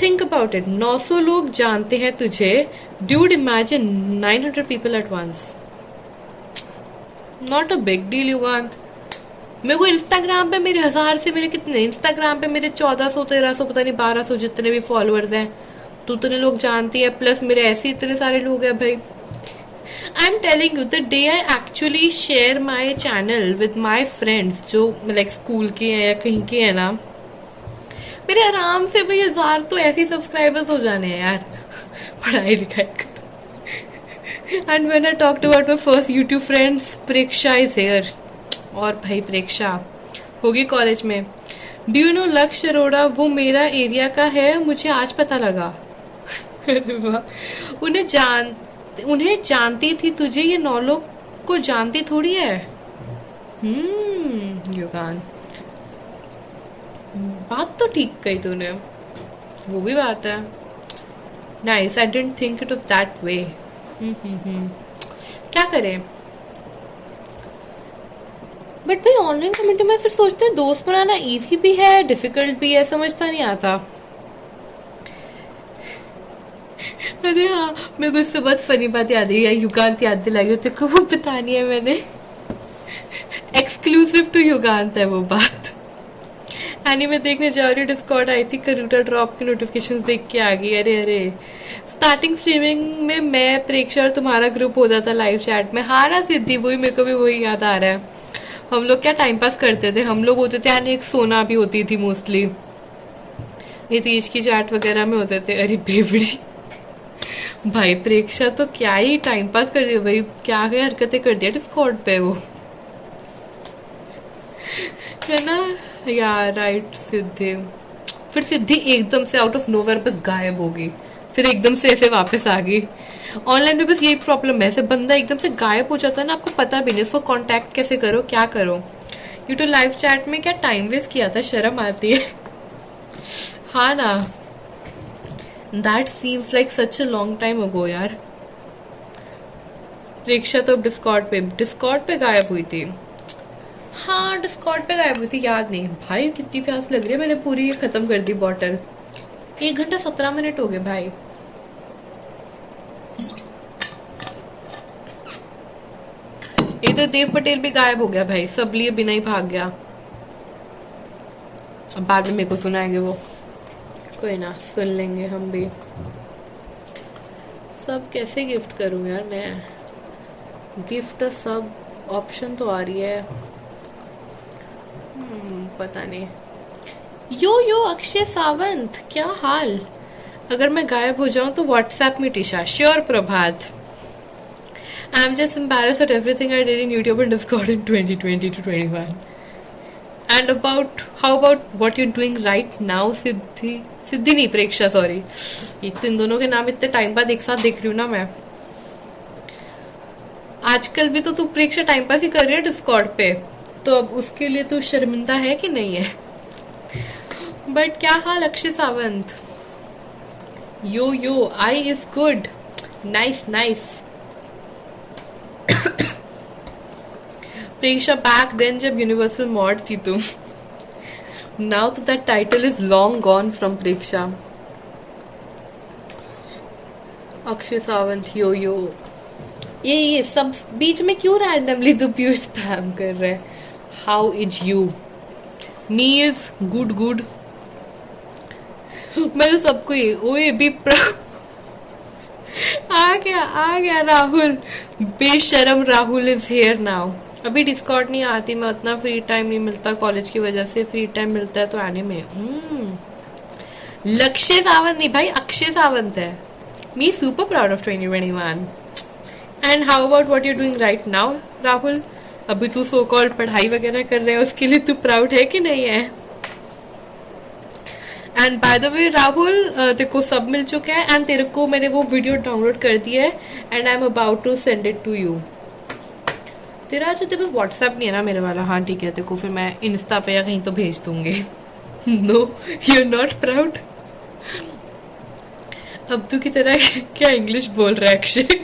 थिंक अबाउट इट, 900 लोग जानते हैं तुझे। Dude imagine 900 people at once. Not a big deal Yugant. मेरे को इंस्टाग्राम पे मेरे 1000 से मेरे कितने, इंस्टाग्राम पे मेरे 1400 1300 पता नहीं 1200 जितने भी फॉलोअर्स हैं, तो उतने लोग जानती है, प्लस मेरे ऐसे इतने सारे लोग हैं भाई। I am telling you, the day I actually share my channel with my friends जो लाइक स्कूल के हैं या कहीं के हैं ना, मेरे आराम से भाई 1000 तो ऐसे ही सब्सक्राइबर्स हो जाने हैं यार। पढ़ाई लिखाई कर। And when I talked about my first YouTube friends, Preksha is here. और भाई प्रेक्षा होगी कॉलेज में। डू यू नो लक्ष्य अरोड़ा, वो मेरा एरिया का है, मुझे आज पता लगा। अरे वाह। उन्हें जानती थी तुझे, ये 9 लोग को जानती थोड़ी है। युगान, बात तो ठीक कही तूने, वो भी बात है। Nice, I didn't think it of that way. क्या करें, बट भाई ऑनलाइन कम्युनिटी में फिर सोचते हैं दोस्त बनाना इजी भी है डिफिकल्ट भी है, समझता नहीं आता। अरे हाँ, मेरे को इससे बहुत फनी बात याद है, युगांत याद दिलाई, तेरे को वो बतानी है मैंने। एक्सक्लूसिव टू युगांत है वो बात। एनीमे देखने जा रही हूँ, डिस्कॉर्ड आई थी, करूटा ड्रॉप की नोटिफिकेशंस देख के आ गई। अरे अरे, स्टार्टिंग स्ट्रीमिंग में मैं, प्रेक्षा और तुम्हारा ग्रुप होता था लाइव चैट में। हाँ ना सिद्धि, वही मेरे को भी वही याद आ रहा है। हम लोग क्या टाइम पास करते थे, हम लोग होते थे यानी एक सोना भी होती थी मोस्टली, नीतीश की चैट वगैरह में होते थे। अरे बेवड़ी भाई, प्रेक्षा तो क्या ही टाइम पास कर दिया भाई, क्या क्या हरकतें कर दिया डिस्कॉर्ड पे वो, है ना यार। राइट सिद्धि, फिर सिद्धि एकदम से आउट ऑफ नोवेयर बस गायब हो गई, फिर एकदम से ऐसे वापस आ गई। ऑनलाइन में बस यही प्रॉब्लम है, ऐसे बंदा एकदम से गायब हो जाता है ना, आपको पता भी नहीं उसको कांटेक्ट कैसे करो, क्या करो। यूट्यूब लाइव चैट में क्या टाइम वेस्ट किया था, शर्म आती है। हाँ ना, that seems like such a long time ago यार। प्रेक्षा तो डिस्कॉर्ड पे गायब हुई थी। हाँ डिस्कॉर्ड पे गायब हुई थी, याद नहीं भाई। कितनी प्यास लग रही है, मैंने पूरी ये खत्म कर दी बॉटल। 1 घंटा 17 मिनट हो गए भाई। ये तो देव पटेल भी गायब हो गया भाई, सब लिए बिना ही भाग गया। अब बाद में मेरे को सुनाएंगे वो, कोई ना, सुन लेंगे हम भी। सब कैसे गिफ्ट करूं यार मैं, गिफ्ट सब ऑप्शन तो आ रही है, पता नहीं। यो अक्षय सावंत, क्या हाल। अगर मैं गायब हो जाऊं तो व्हाट्सएप में Trisha. Sure Prabhat. I'm just embarrassed at everything I did in YouTube and Discord in 2020 to 21. And how about what you're doing right now, सिद्धि नहीं, प्रेक्षा, सॉरी। एक तो इन दोनों के नाम इतने टाइम बाद एक साथ देख रही हूँ ना मैं। आजकल भी तो तू प्रेक्षा टाइम पास ही कर रही है डिस्कॉर्ड पे, तो अब उसके लिए तू शर्मिंदा है कि नहीं है। बट क्या हाल Akshay Sawant. Yo I is good, nice. Preksha back then जब यूनिवर्सल मॉड थी तुम। नाउ तो that title is long gone from Preksha. Akshay Sawant, yo ये सब बीच में क्यों रैंडमली तू प्यूर स्पैम कर रहे हैं। How is you, me is good. मैं तो सबको ही, ओए भी आ गया राहुल, बेशरम राहुल इज हेयर नाउ। अभी डिस्कॉर्ड नहीं आती मैं, उतना फ्री टाइम नहीं मिलता कॉलेज की वजह से, फ्री टाइम मिलता है तो एनीमे। लक्ष्य सावंत नहीं भाई, अक्षय सावंत है। Me super proud of 2021। And how about what you doing right now Rahul. अभी तू सो कॉल्ड पढ़ाई वगैरह कर रहे है, उसके लिए तू प्राउड है कि नहीं है? एंड बाय द वे राहुल, तेरे को सब मिल चुका है एंड तेरे को मैंने वो वीडियो डाउनलोड कर दिया है and I am about to send it to you. तेरा जो तेरे पास व्हाट्सएप नहीं है ना मेरे वाला, हाँ ठीक है, तेरे को फिर मैं इंस्टा पे या कहीं तो भेज दूंगी। No you are not proud. Abdu की तरह क्या इंग्लिश बोल रहा है अक्षय?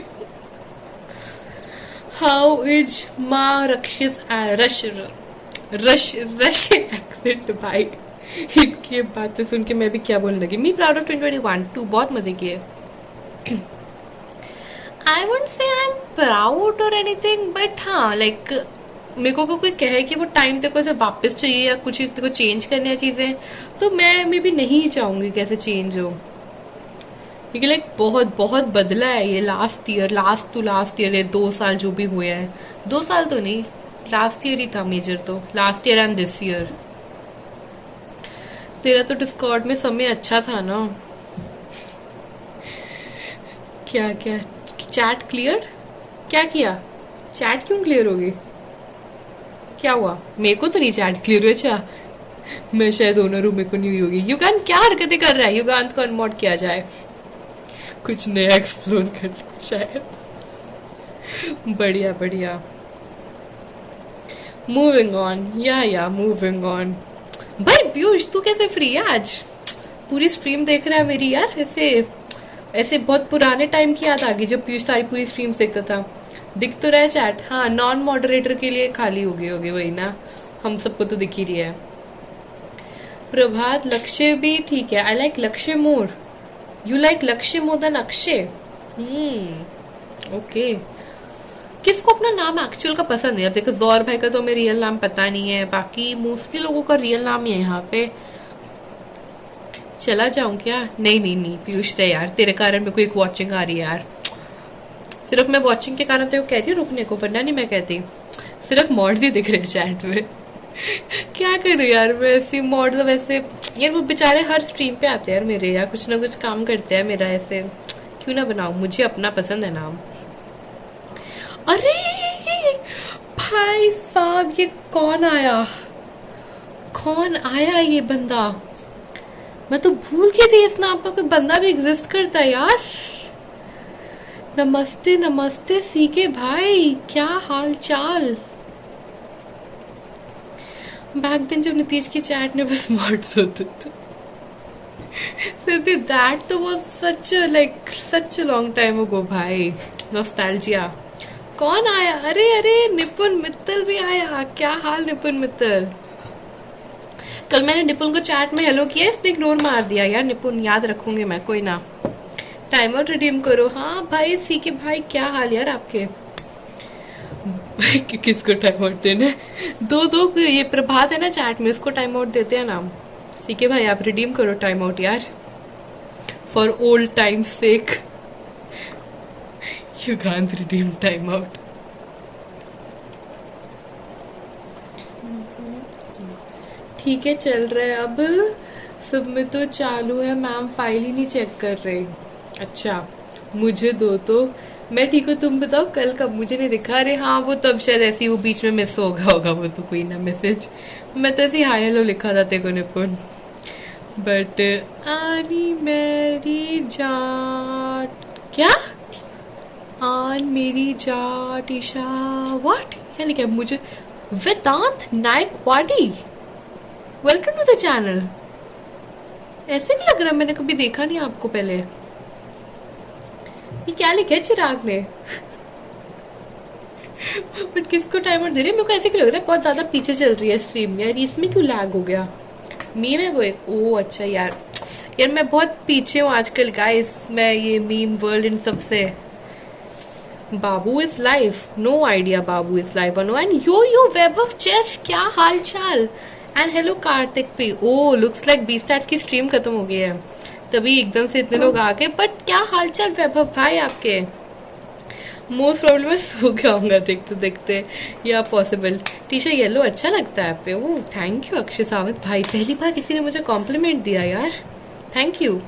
हाउ इज माँ रक्षिस रश रश रश एक्सेंट भाई। इनकी बातें सुन के मैं भी क्या बोलने लगी। मी प्राउड ऑफ 2021 टू बहुत मजे किए। I won't say I am proud और एनीथिंग, बट हाँ लाइक मेरे को कोई कहे कि वो टाइम तेरे को ऐसे वापस चाहिए या कुछ तेरे को चेंज करनी है चीजें, तो मैं भी नहीं चाहूंगी कैसे चेंज हो, क्योंकि लाइक बहुत बहुत बदला है ये लास्ट ईयर ये 2 साल जो भी हुए हैं। 2 साल तो नहीं, लास्ट ईयर ही था मेजर, तो last year and this year. तेरा तो डिस्कॉर्ड में समय अच्छा था ना। क्या क्या चैट क्लियर? क्या किया? चैट क्यों क्लियर होगी? क्या हुआ? मेरे को तो नहीं चैट क्लियर हुई। अच्छा मैं शायद ओनर हूँ, मेरे को नहीं हुई होगी। युगान क्या हरकतें कर रहा है? युगान को अनमोड किया जाए, कुछ नया एक्सप्लोर कर शायद। बढ़िया बढ़िया। मूविंग ऑन या मूविंग ऑन। भाई पीयूष तू कैसे फ्री है आज? पूरी स्ट्रीम देख रहा है मेरी यार। ऐसे बहुत पुराने टाइम की याद आ गई जब पीयूष सारी पूरी स्ट्रीम्स देखता था। दिख तो रहा है चैट? हाँ नॉन मॉडरेटर के लिए खाली हो गए होगे, वही ना, हम सबको तो दिख ही रही है। प्रभात लक्ष्य भी ठीक है। आई लाइक लक्ष्य मोर। यू लाइक लक्ष्य मोर देन अक्षय? ओके। किसको अपना नाम एक्चुअल का पसंद है? अब देखो जौर भाई का तो हमें रियल नाम पता नहीं है, बाकी मोस्टली लोगों का रियल नाम ही है यहाँ पे। चला जाऊं क्या? नहीं पीयूष रहे यार, तेरे कारण मेरे को एक वॉचिंग आ रही है यार। सिर्फ मैं वॉचिंग के कारण तेरे को कहती हूँ रुकने को, वरना नहीं मैं कहती। सिर्फ मॉड ही दिख रहे चैट में। क्या करूँ यार मैं, ऐसी मॉड वैसे यार वो बेचारे हर स्ट्रीम पे आते हैं यार मेरे, या कुछ ना कुछ काम करते हैं मेरा, ऐसे क्यों ना बनाऊं? मुझे अपना पसंद है नाम। अरे भाई साहब ये कौन आया ये बंदा? मैं तो भूल गई थी इस नाम का कोई बंदा भी एग्जिस्ट करता है यार। नमस्ते नमस्ते सीके भाई, क्या हाल चाल? बैक दिन जब नीतीश की चैट ने बस मॉड्स होते थे, सिर्फ दैट तो वो सच लॉन्ग टाइम अगो भाई। नॉस्टैल्जिया। कौन आया? अरे निपुण मित्तल भी आया। क्या हाल निपुण मित्तल? कल मैंने निपुण को चैट में हेलो किया, इसने इग्नोर मार दिया यार। निपुण याद रखूंगी मैं, कोई ना। टाइम आउट रिडीम करो। हाँ भाई सीके भाई क्या हाल यार आपके? किसको टाइम आउट देना? दो ये प्रभात है ना चैट में, उसको टाइम आउट देते हैं नाम। सीके भाई आप रिडीम करो टाइम आउट यार, for old times sake. You can't redeem time out. ठीक है चल रहा है अब सब में तो चालू है। मैम फाइल ही नहीं चेक कर रहे। अच्छा मुझे दो तो मैं ठीक हूँ, तुम बताओ कल कब? मुझे नहीं दिखा। अरे हाँ वो तब शायद ऐसी वो बीच में मिस हो गया होगा, वो तो कोई ना मैसेज। मैं तो ऐसे हाई हेलो लिखा था तेरे को निपुण। बट आनी मेरी जाट, क्या आन मेरी जाट ईशा व्हाट क्या लिखा है? मुझे Vedant Naikwadi welcome to the channel. ऐसे भी लग रहा है मैंने कभी देखा नहीं आपको पहले। ये क्या लिखा है चिराग ने? बट किसको टाइम आउट दे रहे हैं? मेरे को ऐसे क्यों लग रहा है बहुत ज्यादा पीछे चल रही है स्ट्रीम यार, इसमें क्यों लैग हो गया? मीम है वो एक? ओह अच्छा यार मैं बहुत पीछे हूँ आजकल गाइस, मैं ये मीम वर्ल्ड इन सबसे। Babu is live, no idea Babu is live no. And yo web of chess, क्या हाल चाल? एंड हेलो कार्तिक भी। Oh looks like B stars की स्ट्रीम खत्म हो गई है, तभी एकदम से इतने लोग आ गए। बट क्या हाल चाल वैभव भाई आपके? मोस्ट प्रॉब्लम है सो गया होगा देखते देखते, या पॉसिबल। टी शर्ट येलो अच्छा लगता है आप पे। Oh thank you Akshay Sawant भाई, पहली बार किसी ने मुझे कॉम्प्लीमेंट दिया यार, थैंक यू।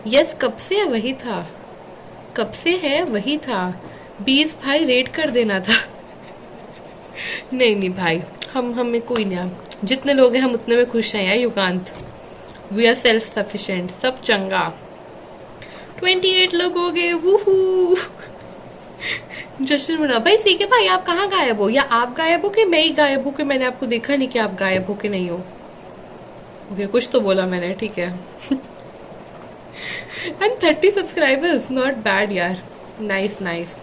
यस कब से है वही था, कब से है वही था। 20 भाई रेट कर देना था। नहीं नहीं भाई, हम हमें कोई नहीं, जितने लोग हैं हम उतने में खुश हैं यार युगांत। वी आर सेल्फ सफिशिएंट, सब चंगा। 28 लोग हो गए, वूहू। जश्न मना भाई। सीखे भाई आप कहाँ गायब हो, या आप गायब हो कि मैं ही गायब हूँ कि मैंने आपको देखा नहीं कि आप गायब हो कि नहीं हो। ओके कुछ तो बोला मैंने, ठीक है। एंड 30 सब्सक्राइबर्स, नॉट बैड यार, नाइस नाइस।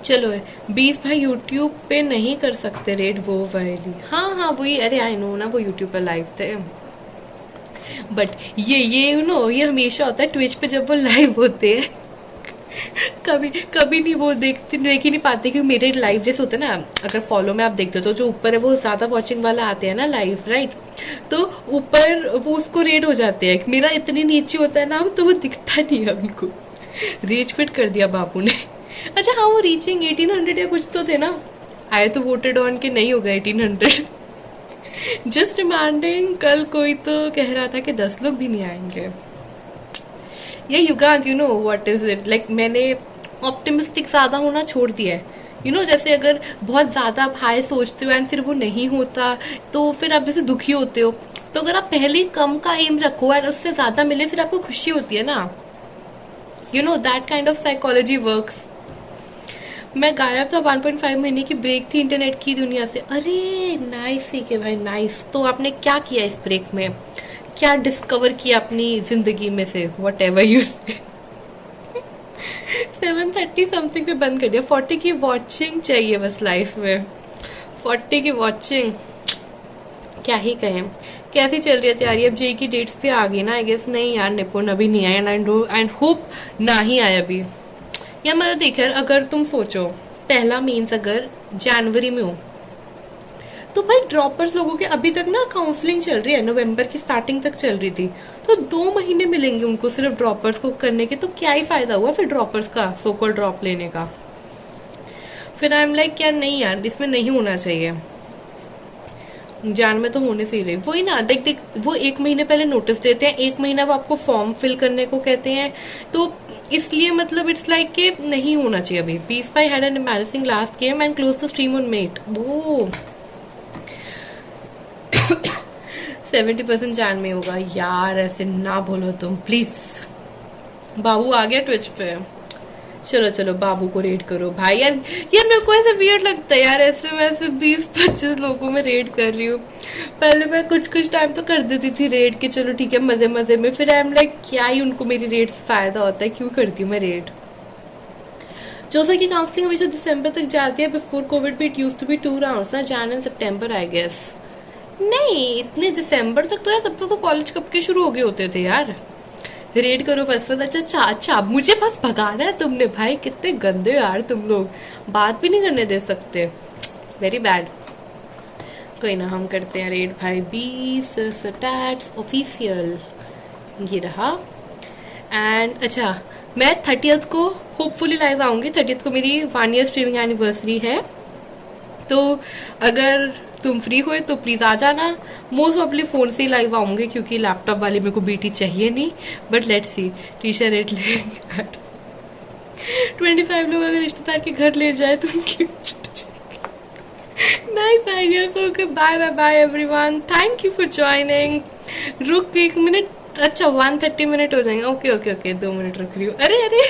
चलो 20 भाई यूट्यूब पे नहीं कर सकते रेड वो वाली। हाँ हाँ वही, अरे आई नो ना, वो यूट्यूब पर लाइव थे। बट ये यू नो ये हमेशा होता है ट्विच पे जब वो लाइव होते हैं। कभी कभी नहीं वो देख ही नहीं पाते, क्योंकि मेरे लाइव जैसे होते हैं ना, अगर फॉलो में आप देखते हो तो जो ऊपर है वो ज्यादा वॉचिंग वाला आते हैं ना लाइव, राइट। तो ऊपर वो उसको रेड हो जाते हैं, मेरा इतनी नीचे होता है नाम तो वो दिखता नहीं है उनको। रीच क्विट कर दिया बाबू ने। अच्छा हाँ वो रीचिंग 1800 या कुछ तो थे ना, आए तो वोटेड ऑन के नहीं होगा 1800। जस्ट रिमांडिंग, कल कोई तो कह रहा था कि 10 लोग भी नहीं आएंगे। ये युगांत, you know what is it, like मैंने ऑप्टिमिस्टिक ज्यादा होना छोड़ दिया है। यू नो जैसे अगर बहुत ज्यादा आप हाई सोचते हो एंड फिर वो नहीं होता तो फिर आप जैसे दुखी होते हो, तो अगर आप पहले कम का एम रखो एंड उससे ज्यादा मिले फिर आपको खुशी होती है ना। You know that kind of psychology works. मैं गायब था, 1.5 महीने की ब्रेक थी इंटरनेट की दुनिया से। अरे नाइस सीखे भाई नाइस। तो आपने क्या किया इस ब्रेक में, क्या डिस्कवर किया अपनी जिंदगी में से, वट एवर यू से। 7:30 समथिंग पे बंद कर दिया। 40 की वॉचिंग चाहिए बस लाइफ में, 40 की वॉचिंग, क्या ही कहें। कैसी चल रही है तैयारी, अब जेई की डेट्स पे आ गई ना आई गेस। नहीं यार निपुण अभी नहीं आया, एंड होप ना ही आया अभी। या मतलब देख यार, अगर तुम सोचो पहला मीन्स अगर जनवरी में हो तो भाई ड्रॉपर्स लोगों के अभी तक ना काउंसलिंग चल रही है, नवंबर की स्टार्टिंग तक चल रही थी, तो 2 महीने मिलेंगे उनको सिर्फ ड्रॉपर्स को करने के, तो क्या ही फायदा हुआ फिर ड्रॉपर्स का, सो कॉल ड्रॉप लेने का। फिर आई एम लाइक यार नहीं यार इसमें नहीं होना चाहिए, जान में तो होने से ही रही। वही ना देख देख, वो 1 महीने पहले नोटिस देते हैं, 1 महीना वो आपको फॉर्म फिल करने को कहते हैं, तो इसलिए मतलब इट्स लाइक के नहीं होना चाहिए अभी। पीस भाई had an embarrassing last game and close the stream on mate. वो 70% जान में होगा यार, ऐसे ना बोलो तुम प्लीज। बाबू आ गया ट्विच पे, चलो चलो बाबू को रेड करो भाई। यार मेरे को ऐसे वियर्ड लगता है यार, ऐसे मैं ऐसे 20-25 लोगों में रेड कर रही हूँ। पहले मैं कुछ टाइम तो कर देती थी रेड के, चलो ठीक है मजे मजे में, फिर आई एम लाइक क्या ही उनको मेरी रेड से फायदा होता है, क्यों करती हूँ मैं रेड। जोसा की काउंसलिंग हमेशा दिसंबर तक जाती है, बिफोर कोविड भी it used to be 2 rounds ना, Jan and September I guess. नहीं इतने दिसंबर तक तो यार, तब तक तो कॉलेज कब के शुरू हो गए होते थे यार। रेड करो फर्स्ट फर्स्ट। अच्छा अच्छा मुझे बस भगाना है तुमने, भाई कितने गंदे हो यार तुम लोग, बात भी नहीं करने दे सकते, वेरी बैड। कोई ना हम करते हैं रेड भाई। 20 स्टैट्स ऑफिशियल ये रहा। एंड अच्छा मैं 30th को होपफुली लाइव आऊँगी, 30th को मेरी 1 ईयर स्ट्रीमिंग एनिवर्सरी है, तो अगर तुम फ्री हुए तो प्लीज आ जाना। मोस्ट प्रॉब्ली फोन से ही लाइव आऊंगे क्योंकि लैपटॉप वाली मेरे को बीटी चाहिए नहीं, but let's see T shirt rate लेंगे। 25 लोग अगर रिश्तेदार के घर ले जाए तो उनकी nice idea. So okay bye bye bye everyone, thank you for joining. रुक 1 मिनट, अच्छा 1:30 मिनट हो जाएंगे, ओके ओके ओके 2 मिनट रुक रही हूँ। अरे अरे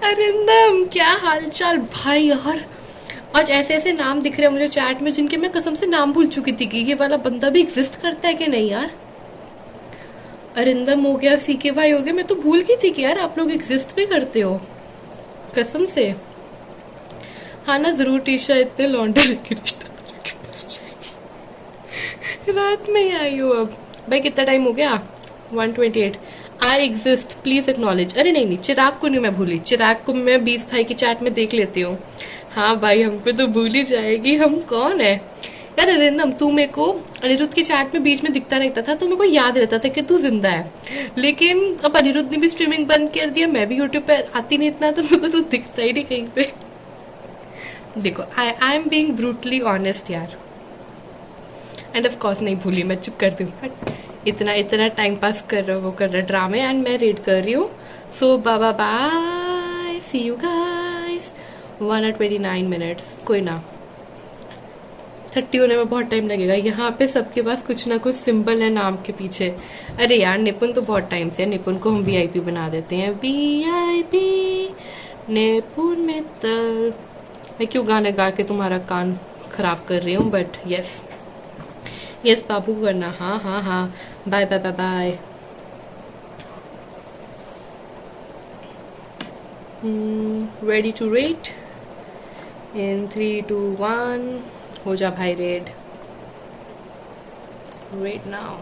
अरिंदम क्या हाल चाल भाई। यार आज ऐसे ऐसे नाम दिख रहे हैं मुझे चैट में जिनके मैं कसम से नाम भूल चुकी थी कि ये वाला बंदा भी एग्जिस्ट करता है कि नहीं यार। अरिंदम हो गया, सीके भाई हो गया, मैं तो भूल गई थी कि यार आप लोग एग्जिस्ट भी करते हो कसम से। हाँ ना जरूर टीशा, इतने लौंडे लेके रिश्तेदारों के पास जाएगी। रात में ही आई हो अब भाई, कितना टाइम हो गया 1:28। I exist please acknowledge. अरे नहीं नहीं चिराग को नहीं मैं भूली, चिराग को मैं 20 भाई की चैट में देख लेती हूँ। हाँ भाई हम पे तो भूल ही जाएगी, हम कौन है यार। अरिंदम तू मेरे को अनिरुद्ध की चैट में बीच में दिखता रहता था तो मेरे को याद रहता था कि तू जिंदा है, लेकिन अब अनिरुद्ध ने भी स्ट्रीमिंग बंद कर दिया, मैं भी यूट्यूब पे आती नहीं इतना, तो मेरे को तो दिखता ही नहीं कहीं पे। देखो I am being brutally honest यार, एंड ऑफ कोर्स नहीं भूली, मैं चुप करती हूँ। इतना टाइम पास कर रहा, वो कर रहा ड्रामे, एंड मैं रेड कर रही हूँ। So bye bye, see you guys, 1:29 कोई ना, 30 होने में बहुत टाइम लगेगा। यहाँ पे सबके पास कुछ ना कुछ सिंबल है नाम के पीछे। अरे यार निपुण तो बहुत टाइम से है, निपुण को हम वीआईपी बना देते हैं। वीआईपी निपुण मित्तल। मैं क्यों गाने गा के तुम्हारा कान खराब कर रही हूँ, बट यस यस बाबू करना। हाँ हाँ हाँ, bye bye bye bye. Ready to rate in 3 2 1। हो जा भाई रेड, रेड नाउ।